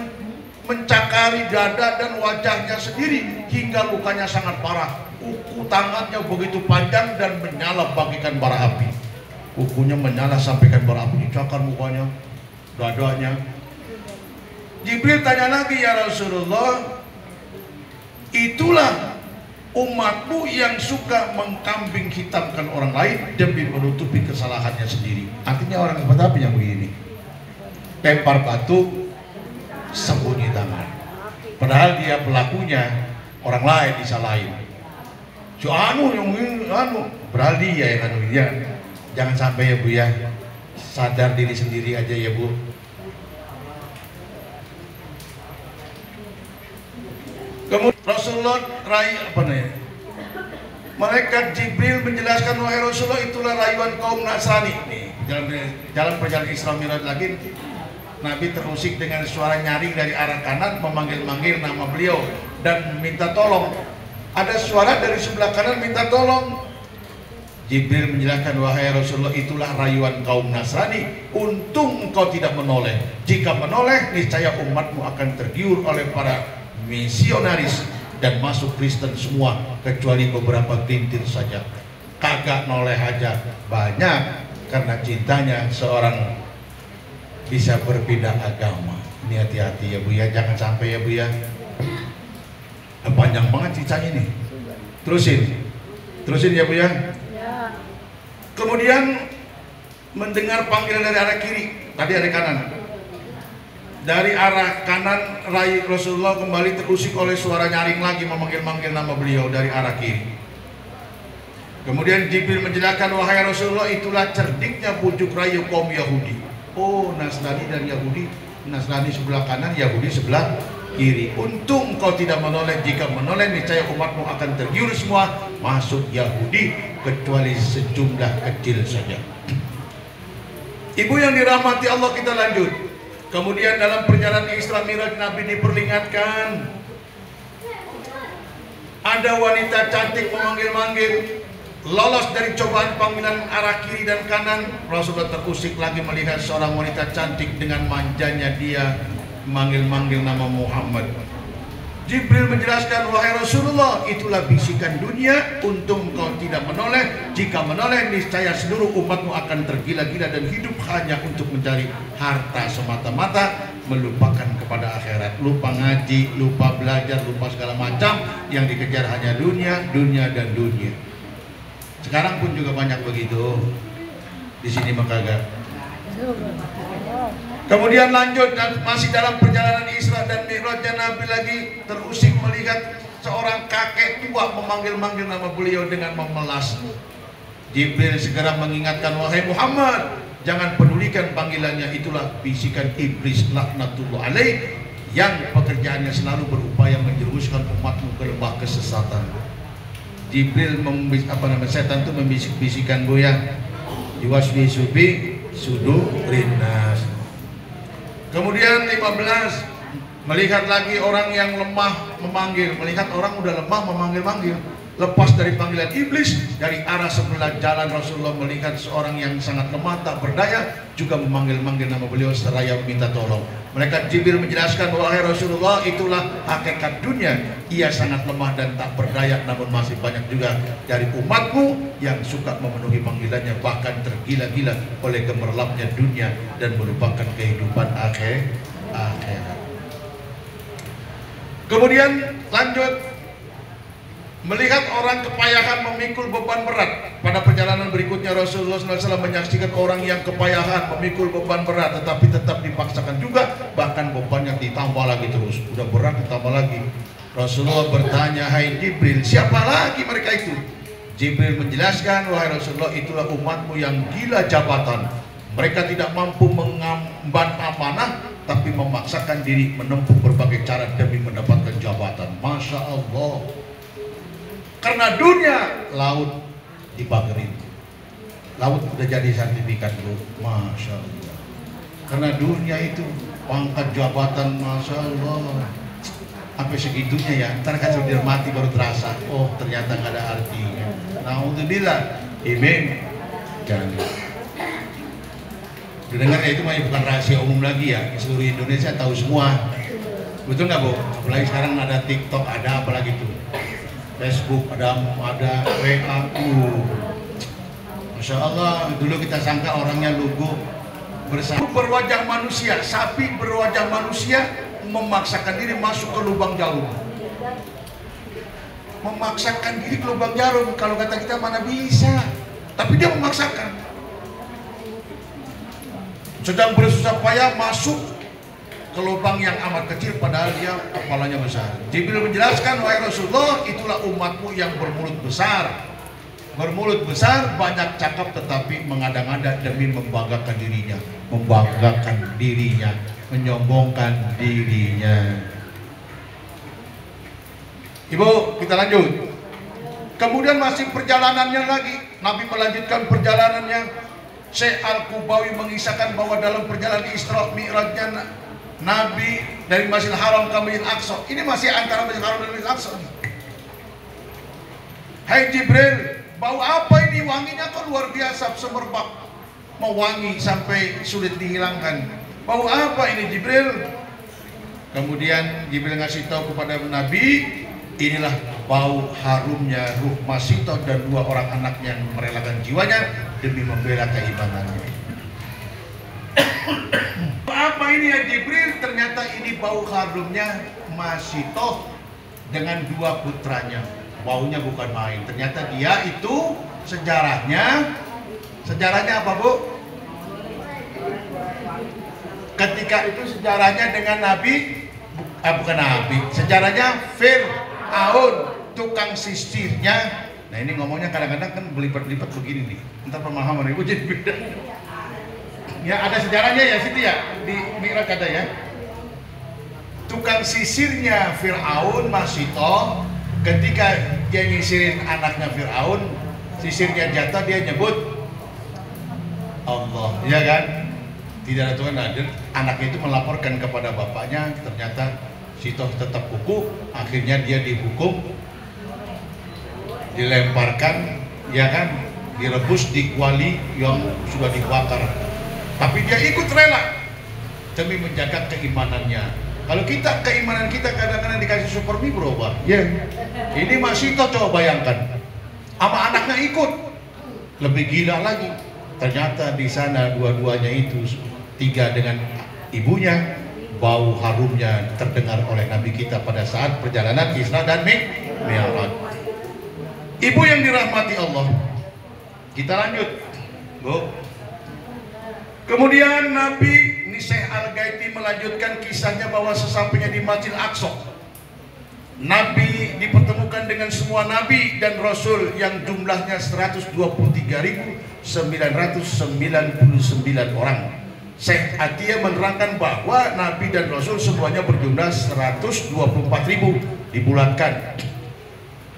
mencakari dada dan wajahnya sendiri hingga lukanya sangat parah. Kuku tangannya begitu panjang dan menyala bagaikan bara api. Kukunya menyala sampaikan bara api, dicakar mukanya, dadanya. Jibril tanya lagi, ya Rasulullah, itulah umatmu yang suka mengkambing hitamkan orang lain demi menutupi kesalahannya sendiri. Artinya orang seperti apa yang begini? Lempar batu, sembunyi tangan. Padahal dia pelakunya, orang lain disalahin. Padahal dia yang anu dia. Jangan sampai ya Bu ya, sadar diri sendiri aja ya Bu. Kemudian Rasulullah malaikat Jibril menjelaskan, wahai Rasulullah, itulah rayuan kaum Nasrani. Nih, jalan perjalanan Isra Mi'raj lagi, Nabi terusik dengan suara nyaring dari arah kanan, memanggil-manggil nama beliau dan minta tolong. Ada suara dari sebelah kanan minta tolong. Jibril menjelaskan, wahai Rasulullah, itulah rayuan kaum Nasrani. Untung engkau tidak menoleh. Jika menoleh, niscaya umatmu akan tergiur oleh para misionaris dan masuk Kristen semua, kecuali beberapa gelintir saja. Kagak noleh aja banyak karena cintanya seorang bisa berpindah agama. Ini hati-hati ya Bu ya, jangan sampai ya Bu ya. Panjang banget ceritanya nih. Terusin ya Bu ya. Kemudian mendengar panggilan dari arah kiri, tadi dari kanan. Dari arah kanan rai Rasulullah kembali terusik oleh suara nyaring lagi memanggil-manggil nama beliau dari arah kiri. Kemudian Jibril menjelaskan, wahai Rasulullah, itulah cerdiknya pucuk rayu kaum Yahudi. Oh, Nasrani dan Yahudi, Nasrani sebelah kanan, Yahudi sebelah kiri. Untung kau tidak menoleh. Jika menoleh, niscaya umatmu akan tergiur semua masuk Yahudi, kecuali sejumlah kecil saja. Ibu yang dirahmati Allah, kita lanjut. Kemudian dalam perjalanan Isra Mi'raj Nabi diperingatkan, ada wanita cantik memanggil-manggil, lolos dari cobaan panggilan arah kiri dan kanan. Rasulullah terusik lagi melihat seorang wanita cantik dengan manjanya dia manggil-manggil nama Muhammad. Jibril menjelaskan, wahai Rasulullah, itulah bisikan dunia. Untung kau tidak menoleh. Jika menoleh, niscaya seluruh umatmu akan tergila-gila dan hidup hanya untuk mencari harta semata-mata, melupakan kepada akhirat. Lupa ngaji, lupa belajar, lupa segala macam. Yang dikejar hanya dunia, dunia dan dunia. Sekarang pun juga banyak begitu. Di sini mah kagak. Kemudian lanjut, dan masih dalam perjalanan Isra dan Mi'rajnya Nabi lagi terusik melihat seorang kakek tua memanggil-manggil nama beliau dengan memelas. Jibril segera mengingatkan, wahai Muhammad, jangan pedulikan panggilannya, itulah bisikan iblis laknatullah alaih yang pekerjaannya selalu berupaya menjerumuskan umatmu ke lembah kesesatan. Jibril setan itu membisik-bisikan goyang, yuwaswisu bi sudurinnas. Kemudian 15, melihat lagi orang yang lemah memanggil. Melihat orang udah lemah memanggil-manggil, lepas dari panggilan iblis. Dari arah sebelah jalan Rasulullah melihat seorang yang sangat lemah tak berdaya, juga memanggil-manggil nama beliau seraya minta tolong. Mereka Jibril menjelaskan, wahai Rasulullah, itulah hakikat dunia. Ia sangat lemah dan tak berdaya, namun masih banyak juga dari umatmu yang suka memenuhi panggilannya, bahkan tergila-gila oleh gemerlapnya dunia dan melupakan kehidupan akhirat. Kemudian lanjut, melihat orang kepayahan memikul beban berat. Pada perjalanan berikutnya Rasulullah SAW menyaksikan orang yang kepayahan memikul beban berat, tetapi tetap dipaksakan juga, bahkan bebannya ditambah lagi terus. Udah berat ditambah lagi. Rasulullah bertanya, hai Jibril, siapa lagi mereka itu? Jibril menjelaskan, wahai Rasulullah, itulah umatmu yang gila jabatan. Mereka tidak mampu mengemban amanah, tapi memaksakan diri menempuh berbagai cara demi mendapatkan jabatan. Masya Allah. Karena dunia, laut dibagerin. Laut udah jadi sertifikat dulu. Masya Allah. Karena dunia itu pangkat jabatan, Masya Allah. Sampai segitunya ya. Ntar kan sudah mati baru terasa. Oh ternyata nggak ada artinya. Alhamdulillah. Amin. dijelaskan. Dengarnya itu mah bukan rahasia umum lagi ya, seluruh Indonesia tahu semua. Betul nggak Bu? Apalagi sekarang ada TikTok, ada apa lagi tuh? Facebook, ada WA. Masya Allah, dulu kita sangka orangnya lugu, berwajah manusia, sapi berwajah manusia memaksakan diri masuk ke lubang jarum. Memaksakan diri ke lubang jarum, kalau kata kita mana bisa, tapi dia memaksakan. Sedang bersusah payah masuk ke lubang yang amat kecil padahal dia kepalanya besar. Jibril menjelaskan, wahai Rasulullah, itulah umatmu yang bermulut besar. Bermulut besar, banyak cakap tetapi mengada-ngada demi membanggakan dirinya, menyombongkan dirinya. Ibu, kita lanjut. Kemudian masih perjalanannya lagi, Nabi melanjutkan perjalanannya. Syekh Al-Qubawi mengisahkan bahwa dalam perjalanan Isra Mi'rajnya Nabi dari Masjidil Haram ke Masjidil Aqsa, ini masih antara Masjidil Haram dan Masjidil Aqsa. Hai Jibril, bau apa ini? Wanginya kok luar biasa, semerbak, mewangi sampai sulit dihilangkan. Bau apa ini Jibril? Kemudian Jibril ngasih tahu kepada Nabi, inilah bau harumnya ruh Masitoh dan 2 orang anaknya yang merelakan jiwanya demi membela keimanannya. Apa ini ya Jibril? Ternyata ini bau harumnya Masitoh dengan 2 putranya. Baunya bukan main. Ternyata dia itu sejarahnya apa Bu? Ketika itu sejarahnya dengan Nabi, bukan Nabi, sejarahnya Fir'aun, tukang sisirnya. Nah ini ngomongnya kadang-kadang kan berlipat-lipat begini nih, entar pemahaman ibu jadi beda. Ya ada sejarahnya ya situ ya, di Mi'raj ada ya. Tukang sisirnya Fir'aun Masitoh, ketika dia nyisirin anaknya Fir'aun, sisirnya jatuh, dia nyebut Allah, ya kan? Tidak ada Tuhan hadir. Anaknya itu melaporkan kepada bapaknya, ternyata Sitoh tetap kuku, akhirnya dia dihukum, dilemparkan, ya kan, direbus di kuali yang sudah dibakar. Tapi dia ikut rela demi menjaga keimanannya. Kalau kita, keimanan kita kadang-kadang dikasih super micro, Pak. Ya. Ini masih Sitoh, coba bayangkan. Sama anaknya ikut. Lebih gila lagi. Ternyata di sana dua-duanya itu, 3 dengan ibunya, bau harumnya terdengar oleh Nabi kita pada saat perjalanan Isra dan Mi'raj. Ibu yang dirahmati Allah, kita lanjut, Bu. Kemudian Nabi Syekh Al-Gaiti melanjutkan kisahnya bahwa sesampainya di Masjidil Aqsa, Nabi dipertemukan dengan semua Nabi dan Rasul yang jumlahnya 123.999 orang. Syekh Atiyah menerangkan bahwa Nabi dan Rasul semuanya berjumlah 124.000 dibulatkan.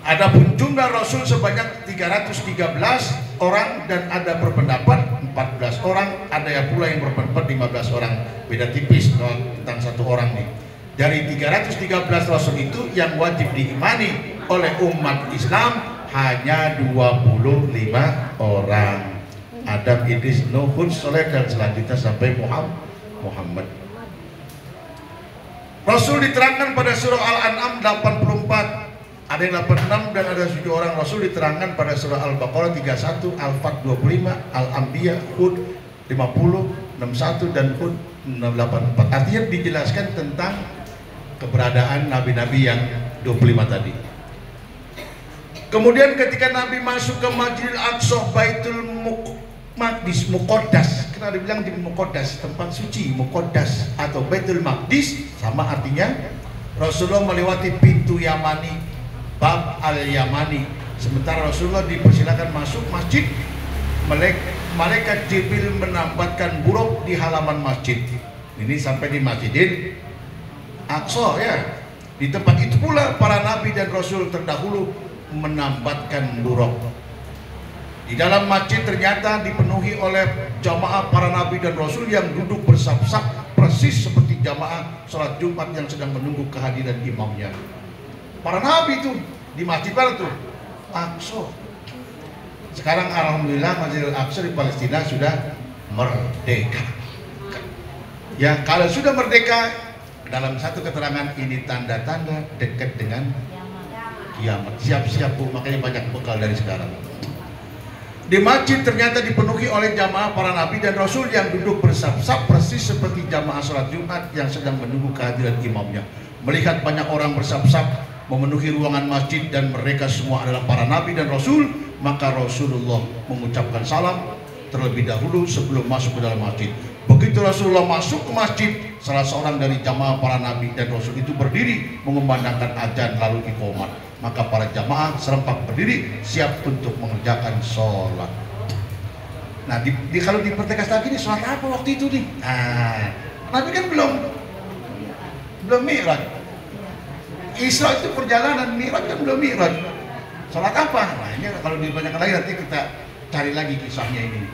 Adapun jumlah Rasul sebanyak 313 orang dan ada berpendapat 14 orang, ada yang pula yang berpendapat 15 orang. Beda tipis tentang 1 orang nih. Dari 313 Rasul itu yang wajib diimani oleh umat Islam hanya 25 orang. Adam, Idris, Nuh, Hud, Saleh dan selanjutnya sampai Muhammad. Rasul diterangkan pada surah Al-An'am 84, ada yang 86 dan ada 7 orang. Rasul diterangkan pada surah Al-Baqarah 31, Al-Fat 25, Al-Anbiya, Hud 50, 61 dan Hud 84. Artinya dijelaskan tentang keberadaan nabi-nabi yang 25 tadi. Kemudian ketika Nabi masuk ke Masjidil Aqsa, Baitul Maqdis, Muqaddas, kenapa dibilang di Muqaddas, tempat suci, Muqaddas atau Baitul Maqdis, sama artinya. Rasulullah melewati pintu Yamani, Bab Al-Yamani. Sementara Rasulullah dipersilakan masuk masjid, malaikat Jibril menambatkan buruk di halaman masjid. Ini sampai di Masjidil Aqsa ya. Di tempat itu pula para nabi dan rasul terdahulu menambatkan buruk. Di dalam masjid ternyata dipenuhi oleh jamaah para nabi dan rasul yang duduk bersap-sap persis seperti jamaah sholat Jumat yang sedang menunggu kehadiran imamnya. Para nabi itu di masjid mana tuh? Aqsa. Sekarang alhamdulillah Masjidil Aqsa di Palestina sudah merdeka. Ya, kalau sudah merdeka, dalam satu keterangan ini tanda-tanda dekat dengan kiamat. Siap-siap Bu, makanya banyak bekal dari sekarang. Di masjid ternyata dipenuhi oleh jamaah para nabi dan rasul yang duduk bersab-sab persis seperti jamaah sholat Jumat yang sedang menunggu kehadiran imamnya. Melihat banyak orang bersab-sab memenuhi ruangan masjid dan mereka semua adalah para nabi dan rasul, maka Rasulullah mengucapkan salam terlebih dahulu sebelum masuk ke dalam masjid. Begitu Rasulullah masuk ke masjid, salah seorang dari jamaah para nabi dan rasul itu berdiri mengumandangkan adzan lalu iqamah. Maka para jamaah serempak berdiri siap untuk mengerjakan sholat. Nah, kalau dipertegas lagi nih, sholat apa waktu itu nih? Nah, Nabi kan belum mi'raj. Isra itu perjalanan, mi'raj kan belum mi'raj. Sholat apa? Nah, ini kalau dibanyakan lagi nanti kita cari lagi kisahnya ini,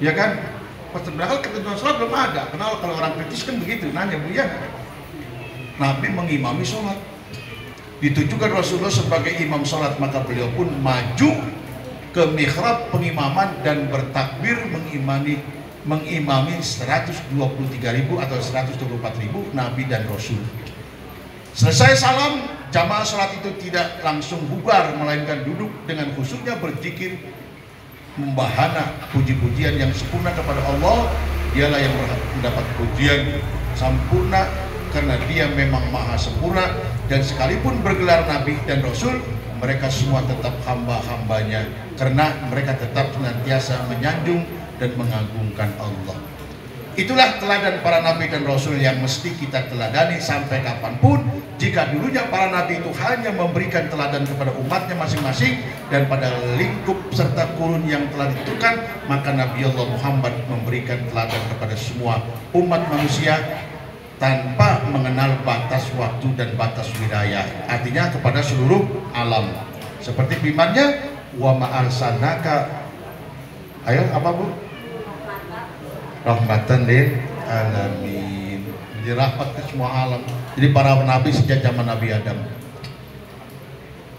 ya kan? Padahal ketentuan sholat belum ada. Kenal kalau orang kritis kan begitu, nanya Bu ya. Nabi mengimami sholat. Ditujukan Rasulullah sebagai imam sholat, maka beliau pun maju ke mihrab pengimaman dan bertakbir mengimami 123.000 atau 124.000 nabi dan rasul. Selesai salam, jamaah sholat itu tidak langsung bubar, melainkan duduk dengan khusyuknya berzikir, membahana puji-pujian yang sempurna kepada Allah. Dialah yang berhak mendapat pujian sempurna karena dia memang maha sempurna, dan sekalipun bergelar nabi dan rasul, mereka semua tetap hamba-hambanya karena mereka tetap senantiasa menyanjung dan mengagungkan Allah. Itulah teladan para nabi dan rasul yang mesti kita teladani sampai kapanpun. Jika dulunya para nabi itu hanya memberikan teladan kepada umatnya masing-masing dan pada lingkup serta kurun yang telah ditentukan, maka Nabi Allah Muhammad memberikan teladan kepada semua umat manusia tanpa mengenal batas waktu dan batas wilayah, artinya kepada seluruh alam. Seperti firman-Nya, wa ma arsalnaka, ayo apa Bu? Rahmatan lil alamin. Jadi rahmat ke semua alam. Jadi para nabi sejak zaman Nabi Adam.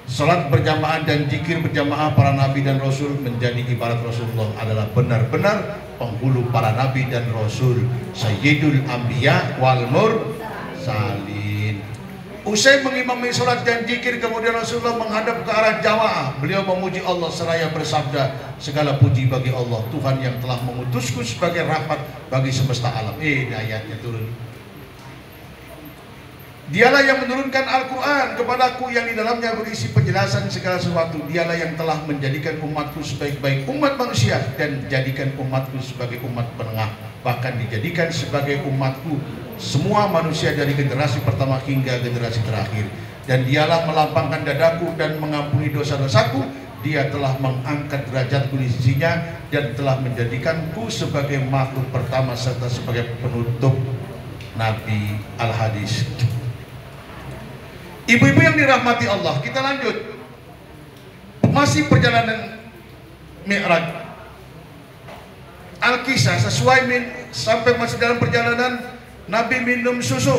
Salat berjamaah dan zikir berjamaah para nabi dan rasul menjadi ibarat Rasulullah adalah benar-benar penghulu para nabi dan rasul, Sayyidul Anbiya wal Mursalin. Usai mengimami salat dan zikir, kemudian Rasulullah menghadap ke arah jamaah. Beliau memuji Allah seraya bersabda, segala puji bagi Allah, Tuhan yang telah mengutusku sebagai rahmat bagi semesta alam. Ayatnya turun. Dialah yang menurunkan Al-Quran kepadaku yang di dalamnya berisi penjelasan segala sesuatu. Dialah yang telah menjadikan umatku sebaik-baik umat manusia dan jadikan umatku sebagai umat penengah. Bahkan dijadikan sebagai umatku semua manusia dari generasi pertama hingga generasi terakhir. Dan dialah melapangkan dadaku dan mengampuni dosa-dosaku. Dia telah mengangkat derajatku di sisinya dan telah menjadikanku sebagai makhluk pertama serta sebagai penutup Nabi. Al-Hadis. Ibu-ibu yang dirahmati Allah, kita lanjut. Masih perjalanan Mi'raj. Al-Kisah sampai masih dalam perjalanan, Nabi minum susu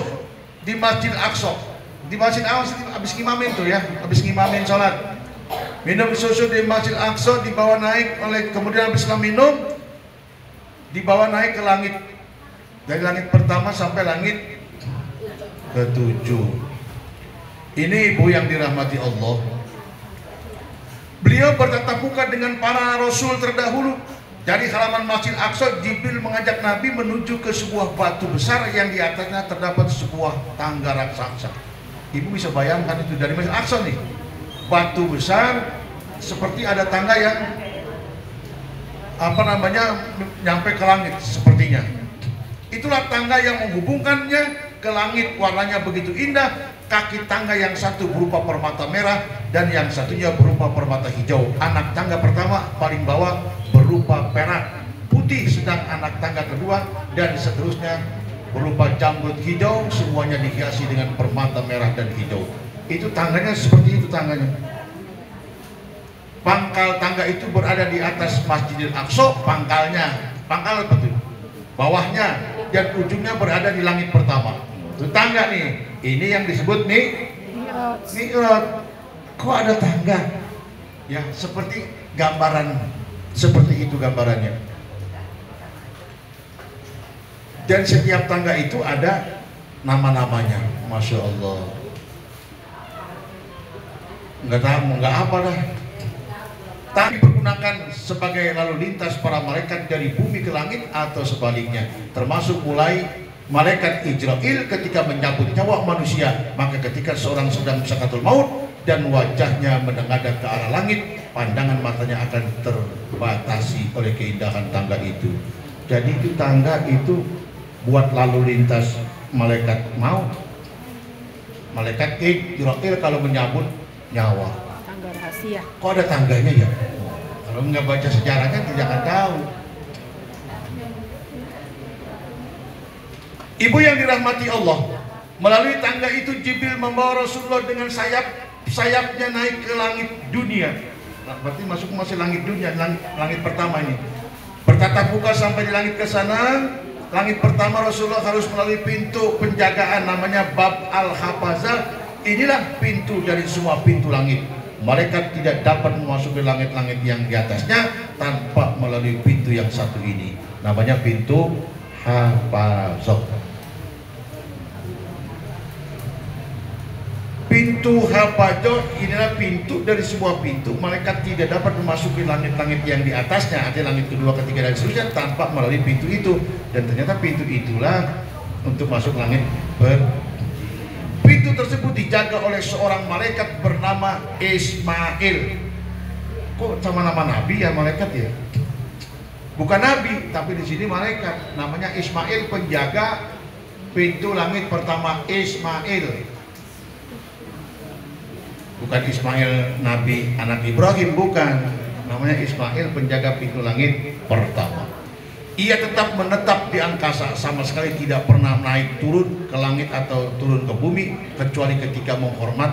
di Masjid Aqsa. Di Masjid Aqsa habis ngimamin tuh ya, habis ngimamin sholat. Minum susu di Masjid Aqsa, dibawa naik kemudian habis minum dibawa naik ke langit. Dari langit pertama sampai langit ke-7. Ini ibu yang dirahmati Allah. Beliau bertatap muka dengan para rasul terdahulu. Dari halaman Masjid Aqsa, Jibril mengajak Nabi menuju ke sebuah batu besar yang di atasnya terdapat sebuah tangga raksasa. Ibu bisa bayangkan itu dari Masjid Aqsa nih. Batu besar seperti ada tangga yang nyampe ke langit sepertinya. Itulah tangga yang menghubungkannya ke langit, warnanya begitu indah. Kaki tangga yang satu berupa permata merah dan yang satunya berupa permata hijau. Anak tangga pertama paling bawah berupa perak putih, sedang anak tangga kedua dan seterusnya berupa jamrut hijau. Semuanya dihiasi dengan permata merah dan hijau. Itu tangganya seperti itu tangganya. Pangkal tangga itu berada di atas Masjidil Aqsa. Pangkal apa tuh? Bawahnya dan ujungnya berada di langit pertama. Itu tangga nih. Ini yang disebut Mi'raj. Kok ada tangga? Ya, seperti gambaran Seperti itu gambarannya. Dan setiap tangga itu ada nama-namanya. Masya Allah. Nggak apa dah. Tapi pergunakan sebagai lalu lintas para malaikat dari bumi ke langit atau sebaliknya, termasuk mulai malaikat Israil ketika menyambut nyawa manusia. Maka ketika seorang sedang sakaratul maut dan wajahnya menengadah ke arah langit, pandangan matanya akan terbatasi oleh keindahan tangga itu. Jadi itu tangga itu buat lalu lintas malaikat maut. Malaikat Israil kalau menyambut nyawa. Tangga rahasia. Kok ada tangganya ya? Kalau nggak baca sejarahnya tidak akan tahu. Ibu yang dirahmati Allah, melalui tangga itu Jibril membawa Rasulullah dengan sayapnya naik ke langit dunia. Nah, berarti masih langit dunia, langit pertama ini. Bertatap muka sampai di langit ke sana. Langit pertama Rasulullah harus melalui pintu penjagaan namanya Bab Al-Hafazah. Inilah pintu dari semua pintu langit. Malaikat tidak dapat memasuki langit-langit yang di atasnya tanpa melalui pintu yang satu ini. Namanya pintu Hafazah. Pintu Hafazah inilah pintu dari semua pintu. Malaikat tidak dapat memasuki langit-langit yang di atasnya, ada langit kedua, ketiga dan seterusnya tanpa melalui pintu itu. Dan ternyata pintu itulah untuk masuk langit pintu tersebut dijaga oleh seorang malaikat bernama Ismail. Kok sama nama nabi ya malaikat ya? Bukan nabi, tapi di sini malaikat. Namanya Ismail, penjaga pintu langit pertama. Ismail. Bukan Ismail nabi anak Ibrahim, bukan. Namanya Ismail, penjaga pintu langit pertama. Ia tetap menetap di angkasa, sama sekali tidak pernah naik turun ke langit atau turun ke bumi, kecuali ketika menghormat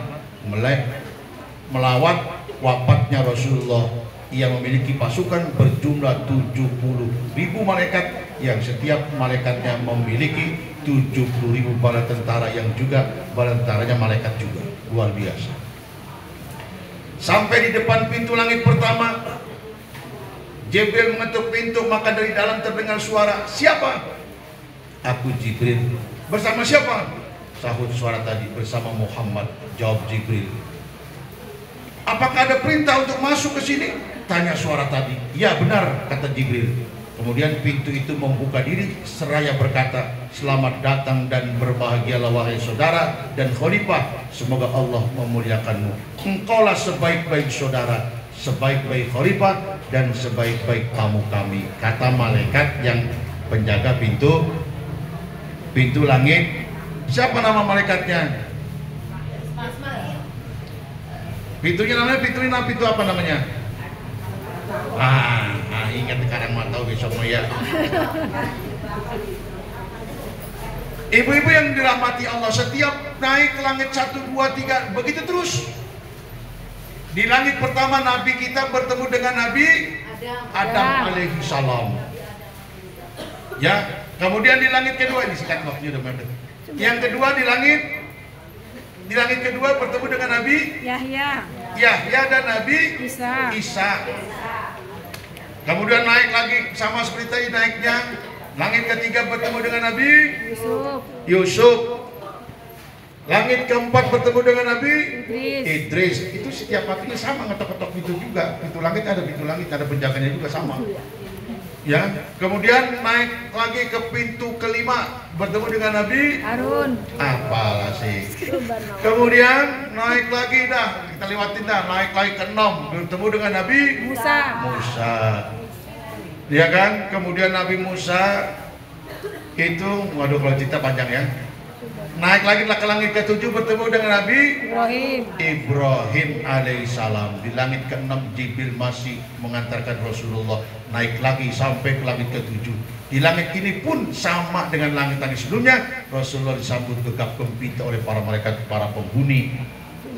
melawat wafatnya Rasulullah. Ia memiliki pasukan berjumlah 70.000 malaikat, yang setiap malaikatnya memiliki 70.000 bala tentara, yang juga bala tentaranya malaikat juga. Luar biasa. Sampai di depan pintu langit pertama, Jibril mengetuk pintu, maka dari dalam terdengar suara, "Siapa?" "Aku Jibril." "Bersama siapa?" Sahut suara tadi, "Bersama Muhammad." Jawab Jibril. "Apakah ada perintah untuk masuk ke sini?" Tanya suara tadi. "Ya benar," kata Jibril. Kemudian pintu itu membuka diri seraya berkata, "Selamat datang dan berbahagialah wahai saudara dan khalifah. Semoga Allah memuliakanmu. Engkaulah sebaik-baik saudara, sebaik-baik khalifah, dan sebaik-baik tamu kami," kata malaikat yang penjaga pintu langit. Siapa nama malaikatnya? Pintunya namanya pintu apa namanya? Ingat sekarang mau tahu besok mau ya. Ibu-ibu yang dirahmati Allah, setiap naik ke langit 1, 2, 3 begitu terus. Di langit pertama Nabi kita bertemu dengan Nabi Adam alaihi salam. Ya, kemudian di langit kedua, ini sikat waktunya udah mepet. Yang kedua di langit kedua bertemu dengan Nabi Yahya dan Nabi Isa. Kemudian naik lagi sama seperti tadi naiknya. Langit ketiga bertemu dengan Nabi Yusuf. Langit keempat bertemu dengan Nabi Idris. Itu setiap hatinya sama, ngetok-ngetok pintu juga. Pintu langit, ada penjaganya juga sama. Ya, kemudian naik lagi ke pintu kelima bertemu dengan Nabi Harun. Apalah sih. Kemudian naik lagi kita lewatin naik lagi ke 6 bertemu dengan Nabi Musa. Ya kan? Kemudian Nabi Musa itu, waduh kalau cerita panjang ya. Naik lagi ke langit ke-7 bertemu dengan Nabi Ibrahim alaihissalam. Di langit ke-6 Jibril masih mengantarkan Rasulullah naik lagi sampai ke langit ke-7. Di langit ini pun sama dengan langit-langit sebelumnya. Rasulullah disambut gegap gempita oleh para malaikat, para penghuni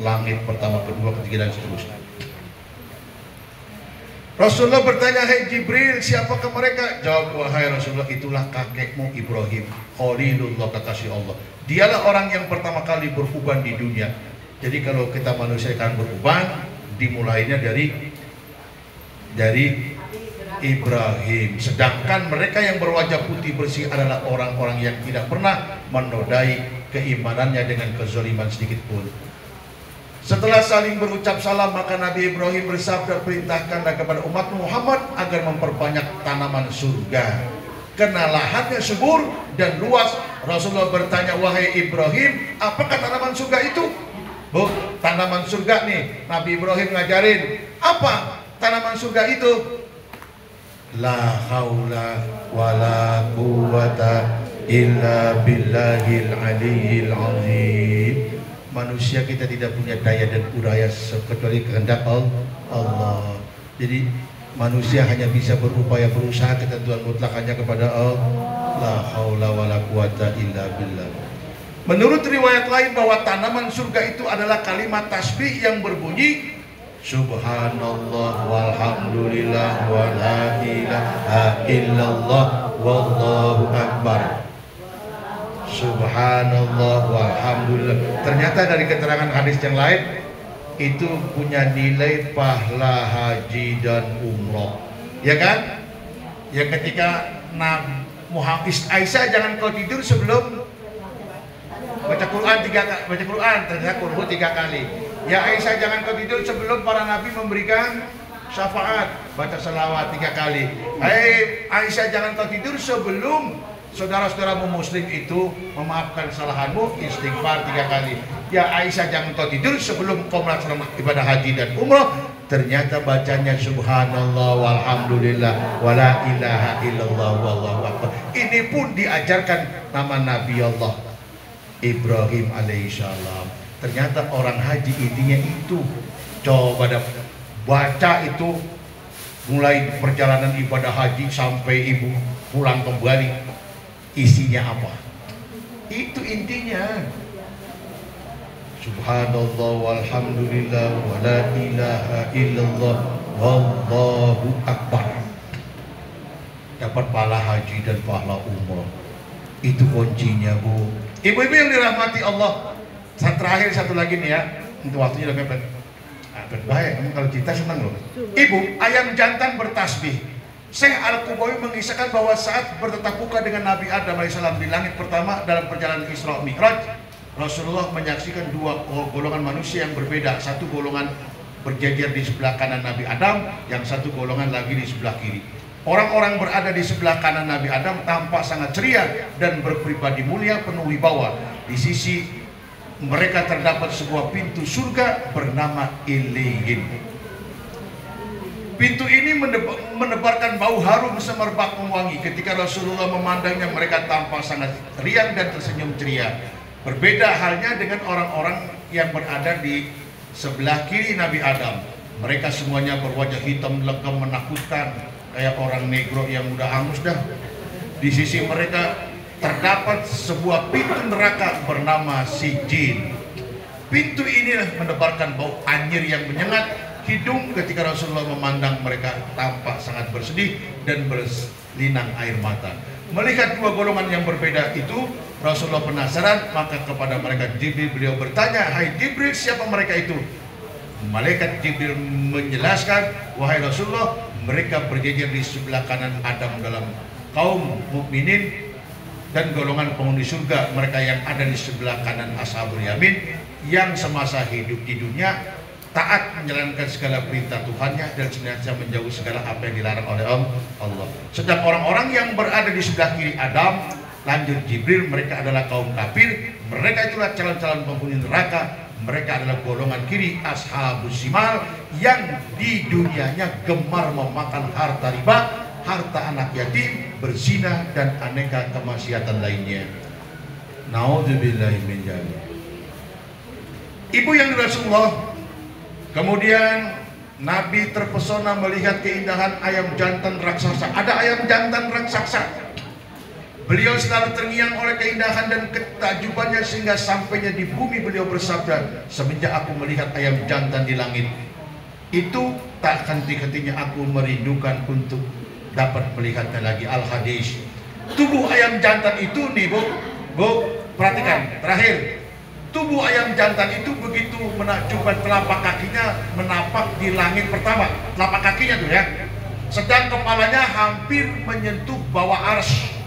langit pertama, kedua, ketiga dan seterusnya. Rasulullah bertanya, "Hai Jibril, siapakah mereka?" Jawab, "Wahai Rasulullah, itulah kakekmu Ibrahim, Khalilullah, kekasih Allah. Dialah orang yang pertama kali beruban di dunia." Jadi kalau kita manusia akan beruban, dimulainya dari Ibrahim. Sedangkan mereka yang berwajah putih bersih adalah orang-orang yang tidak pernah menodai keimanannya dengan kezaliman sedikit pun. Setelah saling berucap salam, maka Nabi Ibrahim bersabda, perintahkanlah kepada umat Muhammad agar memperbanyak tanaman surga, karena lahannya subur dan luas. Rasulullah bertanya, wahai Ibrahim, apakah tanaman surga itu? Bu, tanaman surga nih, Nabi Ibrahim ngajarin, apa tanaman surga itu? La haula wala quwata illa billahil aliyyil azim. Manusia kita tidak punya daya dan upaya kecuali kehendak Allah. Jadi manusia hanya bisa berupaya berusaha, ketentuan mutlak hanya kepada Allah. La haula wala quwata illa billah. Menurut riwayat lain bahwa tanaman surga itu adalah kalimat tasbih yang berbunyi Subhanallah walhamdulillah wa la ilaha illallah wallahu akbar. Subhanallah walhamdulillah. Ternyata dari keterangan hadis yang lain itu punya nilai pahala haji dan umroh, ya kan? Ya ketika Muhammad Aisyah, jangan kau tidur sebelum baca Quran ternyata Quran 3 kali. Ya Aisyah, jangan kau tidur sebelum para nabi memberikan syafaat, baca selawat 3 kali. Hai Aisyah, jangan kau tidur sebelum saudara-saudaramu muslim itu memaafkan kesalahanmu, istighfar 3 kali. Ya Aisyah, jangan kau tidur sebelum kau melaksanakan ibadah haji dan umrah. Ternyata bacanya subhanallah walhamdulillah wala ilaha illallah wallahu akbar. Ini pun diajarkan nama Nabi Allah Ibrahim alaihissalam. Ternyata orang haji intinya itu. Coba baca itu mulai perjalanan ibadah haji sampai ibu pulang kembali, isinya apa? Itu intinya. Subhanallah walhamdulillah wala ilaha illallah wallahu akbar. Dapat pahala haji dan pahala umrah. Itu kuncinya, Bu. Ibu-ibu yang dirahmati Allah. Terakhir satu lagi nih ya, untuk waktunya udah mepet. Berbahaya, kamu kalau cerita senang loh. Ibu, ayam jantan bertasbih. Syekh Al-Qubawi mengisahkan bahwa saat bertatap muka dengan Nabi Adam AS di langit pertama dalam perjalanan Isra Mi'raj, Rasulullah menyaksikan 2 golongan manusia yang berbeda. Satu golongan berjejer di sebelah kanan Nabi Adam, yang satu golongan lagi di sebelah kiri. Orang-orang berada di sebelah kanan Nabi Adam tampak sangat ceria dan berpribadi mulia, penuh wibawa. Di sisi mereka terdapat sebuah pintu surga bernama Iliyin. Pintu ini menebarkan bau harum semerbak mewangi. Ketika Rasulullah memandangnya, mereka tampak sangat riang dan tersenyum ceria. Berbeda halnya dengan orang-orang yang berada di sebelah kiri Nabi Adam. Mereka semuanya berwajah hitam legam menakutkan, kayak orang negro yang udah hangus dah. Di sisi mereka terdapat sebuah pintu neraka bernama Sijin. Pintu inilah menebarkan bau anyir yang menyengat hidung. Ketika Rasulullah memandang mereka, tampak sangat bersedih dan berlinang air mata. Melihat 2 golongan yang berbeda itu, Rasulullah penasaran, maka kepada mereka Jibril beliau bertanya, hai Jibril, siapa mereka itu? Malaikat Jibril menjelaskan, wahai Rasulullah, mereka berjejer di sebelah kanan Adam dalam kaum mukminin, dan golongan penghuni surga mereka yang ada di sebelah kanan Ashabul Yamin, yang semasa hidup di dunia taat menjalankan segala perintah Tuhannya dan senantiasa menjauhi segala apa yang dilarang oleh Allah. Sedang orang-orang yang berada di sebelah kiri Adam, lanjut Jibril, mereka adalah kaum kafir. Mereka itulah calon-calon penghuni neraka. Mereka adalah golongan kiri Ashabus Shimal, yang di dunianya gemar memakan harta riba, harta anak yatim, berzina, dan aneka kemaksiatan lainnya. Naudzubillahi min dzalik. Ibu yang Rasulullah, kemudian Nabi terpesona melihat keindahan ayam jantan raksasa. Ada ayam jantan raksasa. Beliau selalu terngiang oleh keindahan dan ketakjubannya, sehingga sampainya di bumi beliau bersabda, semenjak aku melihat ayam jantan di langit, itu tak henti-hentinya aku merindukan untuk dapat melihatnya lagi. Al-Hadis. Tubuh ayam jantan itu nih, Bu, perhatikan, terakhir. Tubuh ayam jantan itu begitu menakjubkan, telapak kakinya menapak di langit pertama. Telapak kakinya tuh ya. sedang kepalanya hampir menyentuh bawah arsy.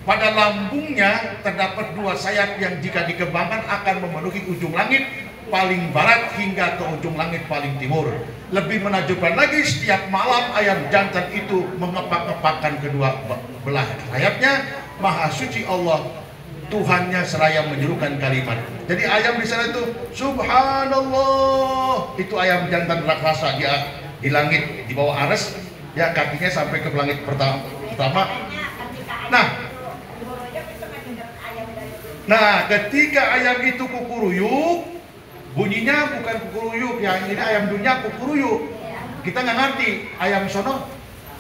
Pada lambungnya terdapat 2 sayap yang jika dikembangkan akan memenuhi ujung langit paling barat hingga ke ujung langit paling timur. Lebih menakjubkan lagi, setiap malam ayam jantan itu mengepak-ngepakkan kedua belah sayapnya. Maha suci Allah Tuhannya seraya menyerukan kalimat. Jadi ayam di sana itu Subhanallah, itu ayam jantan raksasa dia di langit di bawah arsy, ya kakinya sampai ke langit pertama. Nah, ketika ayam itu kukuruyuk, bunyinya bukan kukuruyuk, yang ini ayam dunia kukuruyuk. Kita nggak ngerti, ayam sono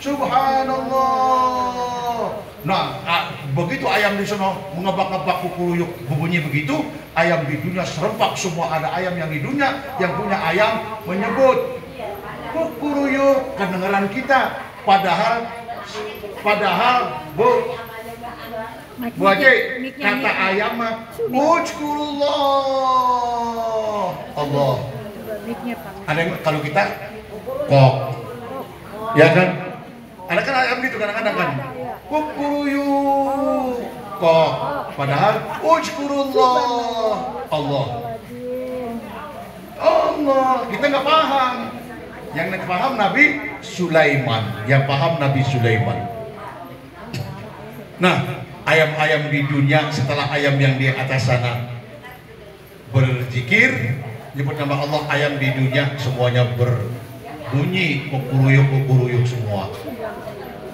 Subhanallah. Nah, begitu ayam di sono mengebak-ngebak kukuruyuk berbunyi begitu, ayam di dunia serempak semua. Ada ayam yang di dunia yang punya ayam menyebut kukuruyuk, kedengaran kita. Padahal Bu Haji, kata ayam mah Ujkurullah Allah. Ada yang kalau kita kok, ya kan? Ada kan ayam gitu kadang-kadang kan kukuruyuk kok, padahal Ujkurullah Allah. Allah, kita nggak paham. Yang paham Nabi Sulaiman, yang paham Nabi Sulaiman. Nah, ayam-ayam di dunia setelah ayam yang di atas sana berzikir, nyebut nama Allah, ayam di dunia semuanya berbunyi kukuruyuk semua.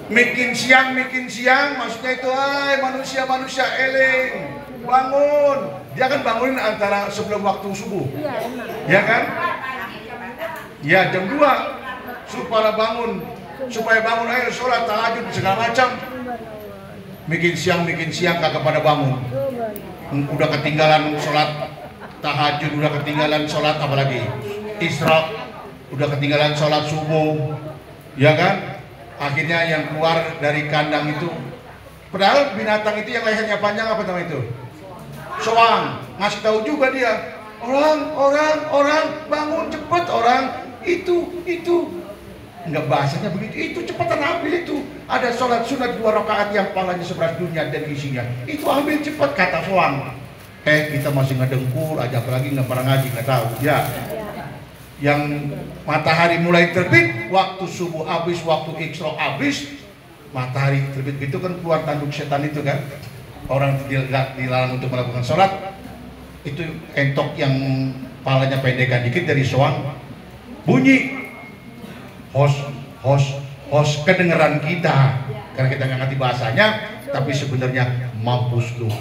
Makin siang, maksudnya itu, hai manusia eling, bangun. Dia kan bangunin antara sebelum waktu subuh, ya kan? Ya jam 2 supaya bangun, ayo sholat tahajud segala macam. Makin siang kagak pada bangun. Udah ketinggalan sholat tahajud, udah ketinggalan sholat apalagi isra, udah ketinggalan sholat subuh, ya kan? Akhirnya yang keluar dari kandang itu, padahal binatang itu yang lehernya panjang apa namanya itu? Soang. Ngasih tahu juga dia, orang bangun cepet, orang itu enggak bahasanya begitu, itu cepatan ambil itu. Ada sholat sunat 2 rakaat yang pahalanya 11 dunia dan isinya. Itu ambil cepat, kata soang. Kita masih ngedengkur aja, apalagi nggak pernah ngaji, nggak tahu. Ya. Yang matahari mulai terbit, waktu subuh habis, waktu Isra habis, matahari terbit itu kan keluar tanduk setan itu kan. Orang dilarang untuk melakukan sholat. Itu entok yang pahalanya pendekan dikit dari soang. Bunyi hos kedengeran kita karena kita nggak ngerti bahasanya, tapi sebenarnya mampus lu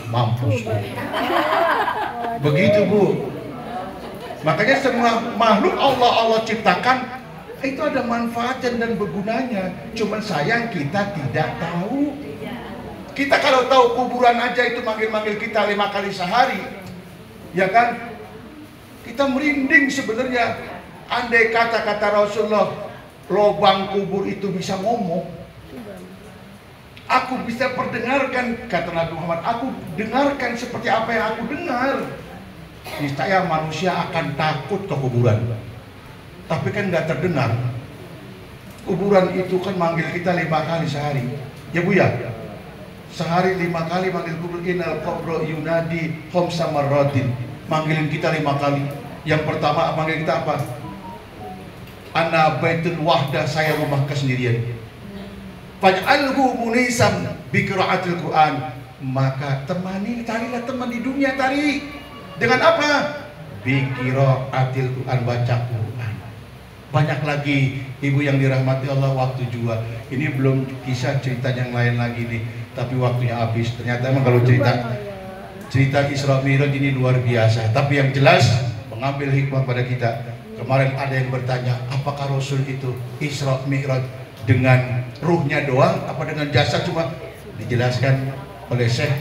begitu Bu. Makanya semua makhluk Allah ciptakan itu ada manfaatnya dan bergunanya, cuman sayang kita tidak tahu. Kita kalau tahu kuburan aja itu manggil kita 5 kali sehari, ya kan, kita merinding sebenarnya. Andai kata Rasulullah, lubang kubur itu bisa ngomong, aku bisa perdengarkan, kata Nabi Muhammad, aku dengarkan seperti apa yang aku dengar. Niscaya manusia akan takut ke kuburan. Tapi kan nggak terdengar. Kuburan itu kan manggil kita 5 kali sehari, ya Bu ya. Sehari 5 kali manggil kubur, innal qabra yunadi khamsa marratin. Manggilin kita 5 kali. Yang pertama manggil kita apa? Ana baitul wahdah, saya rumah kesendirian. Faj'alhu munisan bi qiraatil Quran. Maka carilah teman di dunia, cari. Dengan apa? Bi qiraatil Quran, baca Quran. Banyak lagi ibu yang dirahmati Allah waktu juga. Ini belum kisah cerita yang lain lagi nih, tapi waktunya habis. Ternyata emang kalau cerita Isra Mi'raj ini luar biasa. Tapi yang jelas mengambil hikmah pada kita. Kemarin ada yang bertanya, apakah Rasul itu Isra Mi'raj dengan ruhnya doang, apa dengan jasad? Cuma dijelaskan oleh Syekh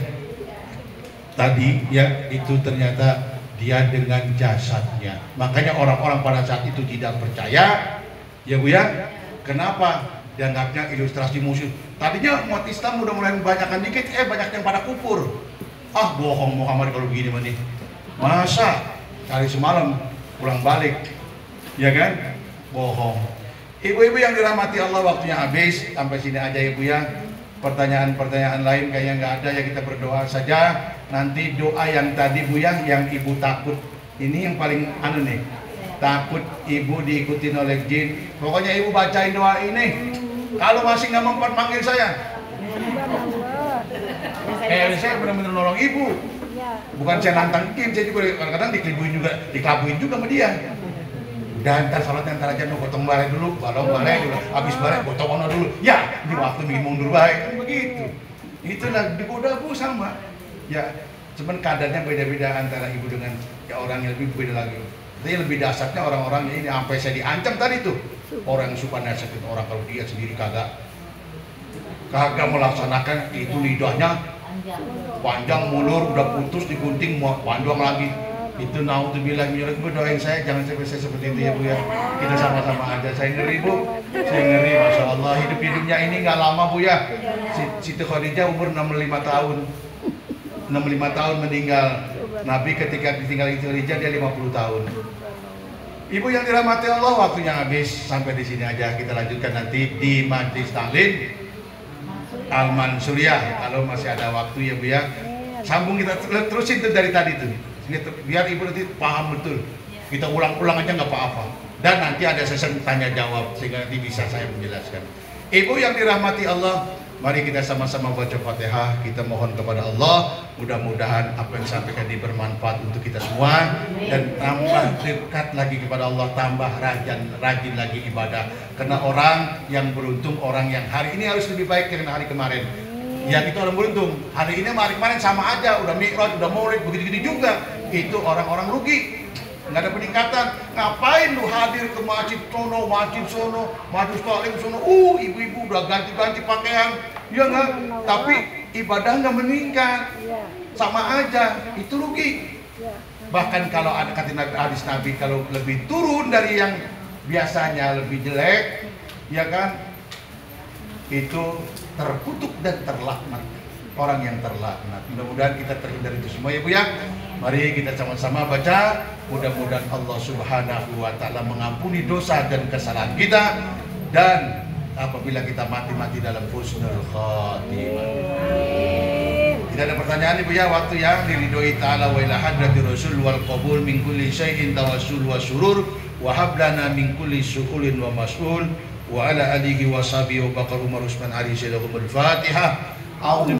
tadi, ya, itu ternyata dia dengan jasadnya. Makanya orang-orang pada saat itu tidak percaya, ya Bu ya. Kenapa? Dianggapnya ilustrasi musuh. Tadinya umat Islam udah mulai membanyakan dikit, banyak yang pada kufur. Ah, bohong Muhammad kalau begini mah nih. Masa kali semalam pulang balik, ya kan? Bohong. Ibu-ibu yang dirahmati Allah, waktunya habis. Sampai sini aja ibu ya. Pertanyaan-pertanyaan lain kayaknya nggak ada ya, kita berdoa saja. Nanti doa yang tadi bu ya, yang ibu takut ini yang paling nih, takut ibu diikutin oleh jin. Pokoknya ibu bacain doa ini. Kalau masih nggak mempat manggil saya. Saya benar-benar nolong ibu. Bukan saya nantang jin, saya juga kadang-kadang dikelabuin juga sama dia. Dan ntar sholatnya ntar aja potong balai dulu, habis balai potong ono dulu. Ya, di waktu bikin mundur baik kan begitu. Itulah digoda bu sama. Ya, cuman kadarnya beda-beda antara ibu dengan ya orang yang lebih beda lagi. Tapi lebih dasarnya orang-orang ini sampai saya diancam tadi tuh. Orang yang suka nasihatin orang kalau dia sendiri kagak melaksanakan itu, lidahnya panjang, mulur, udah putus digunting mau panjang lagi. Itu naudzubillah minzalik. Bu doain saya jangan sampai saya seperti itu ya bu ya. Kita sama-sama aja. Saya ngeri bu, saya ngeri. Masya Allah, hidupnya ini nggak lama bu ya. Siti Khadijah umur 65 tahun 65 tahun meninggal. Nabi ketika ditinggal Siti Khadijah dia 50 tahun. Ibu yang dirahmati Allah, waktunya habis. Sampai di sini aja, kita lanjutkan nanti di Majlis Taklim Al-Mansuriyah. Kalau masih ada waktu ya bu ya. Sambung kita terusin tuh dari tadi tuh. Biar ibu nanti paham betul. Kita ulang-ulang aja nggak apa-apa. Dan nanti ada sesi tanya jawab sehingga nanti bisa saya menjelaskan. Ibu yang dirahmati Allah, mari kita sama-sama baca Fatihah. Kita mohon kepada Allah, mudah-mudahan apa yang disampaikan ini bermanfaat untuk kita semua dan tambah dekat lagi kepada Allah, tambah rajin lagi ibadah. Karena orang yang beruntung orang yang hari ini harus lebih baik dari hari kemarin. Ya itu orang beruntung. Hari ini sama hari kemarin sama aja, udah mi'raj, udah maulid, begitu-begitu juga. Itu orang-orang rugi. Nggak ada peningkatan. Ngapain lu hadir ke masjid sono, majlis taklim sono, ibu-ibu udah ganti-ganti pakaian, ya nggak? Tapi ibadah nggak meningkat, sama aja, itu rugi. Bahkan kalau ada kata hadis Nabi, kalau lebih turun dari yang biasanya lebih jelek, ya kan? Itu terkutuk dan terlaknat, orang yang terlaknat. Mudah-mudahan kita terhindar itu semua ya bu ya. Mari kita sama-sama baca. Mudah-mudahan Allah Subhanahu wa ta'ala mengampuni dosa dan kesalahan kita, dan apabila kita mati dalam husnul khatimah. Tidak ada pertanyaan ibu ya, waktu yang diridhoi ta'ala wa ila hadrati rasul wal qabul min kulli syai'in tawassul wa surur wa hablana min kulli su'ulin wa mas'ul wa ala alihi wa sahbihi wa bakar Umar Usman Ali Syedahumul Fatihah.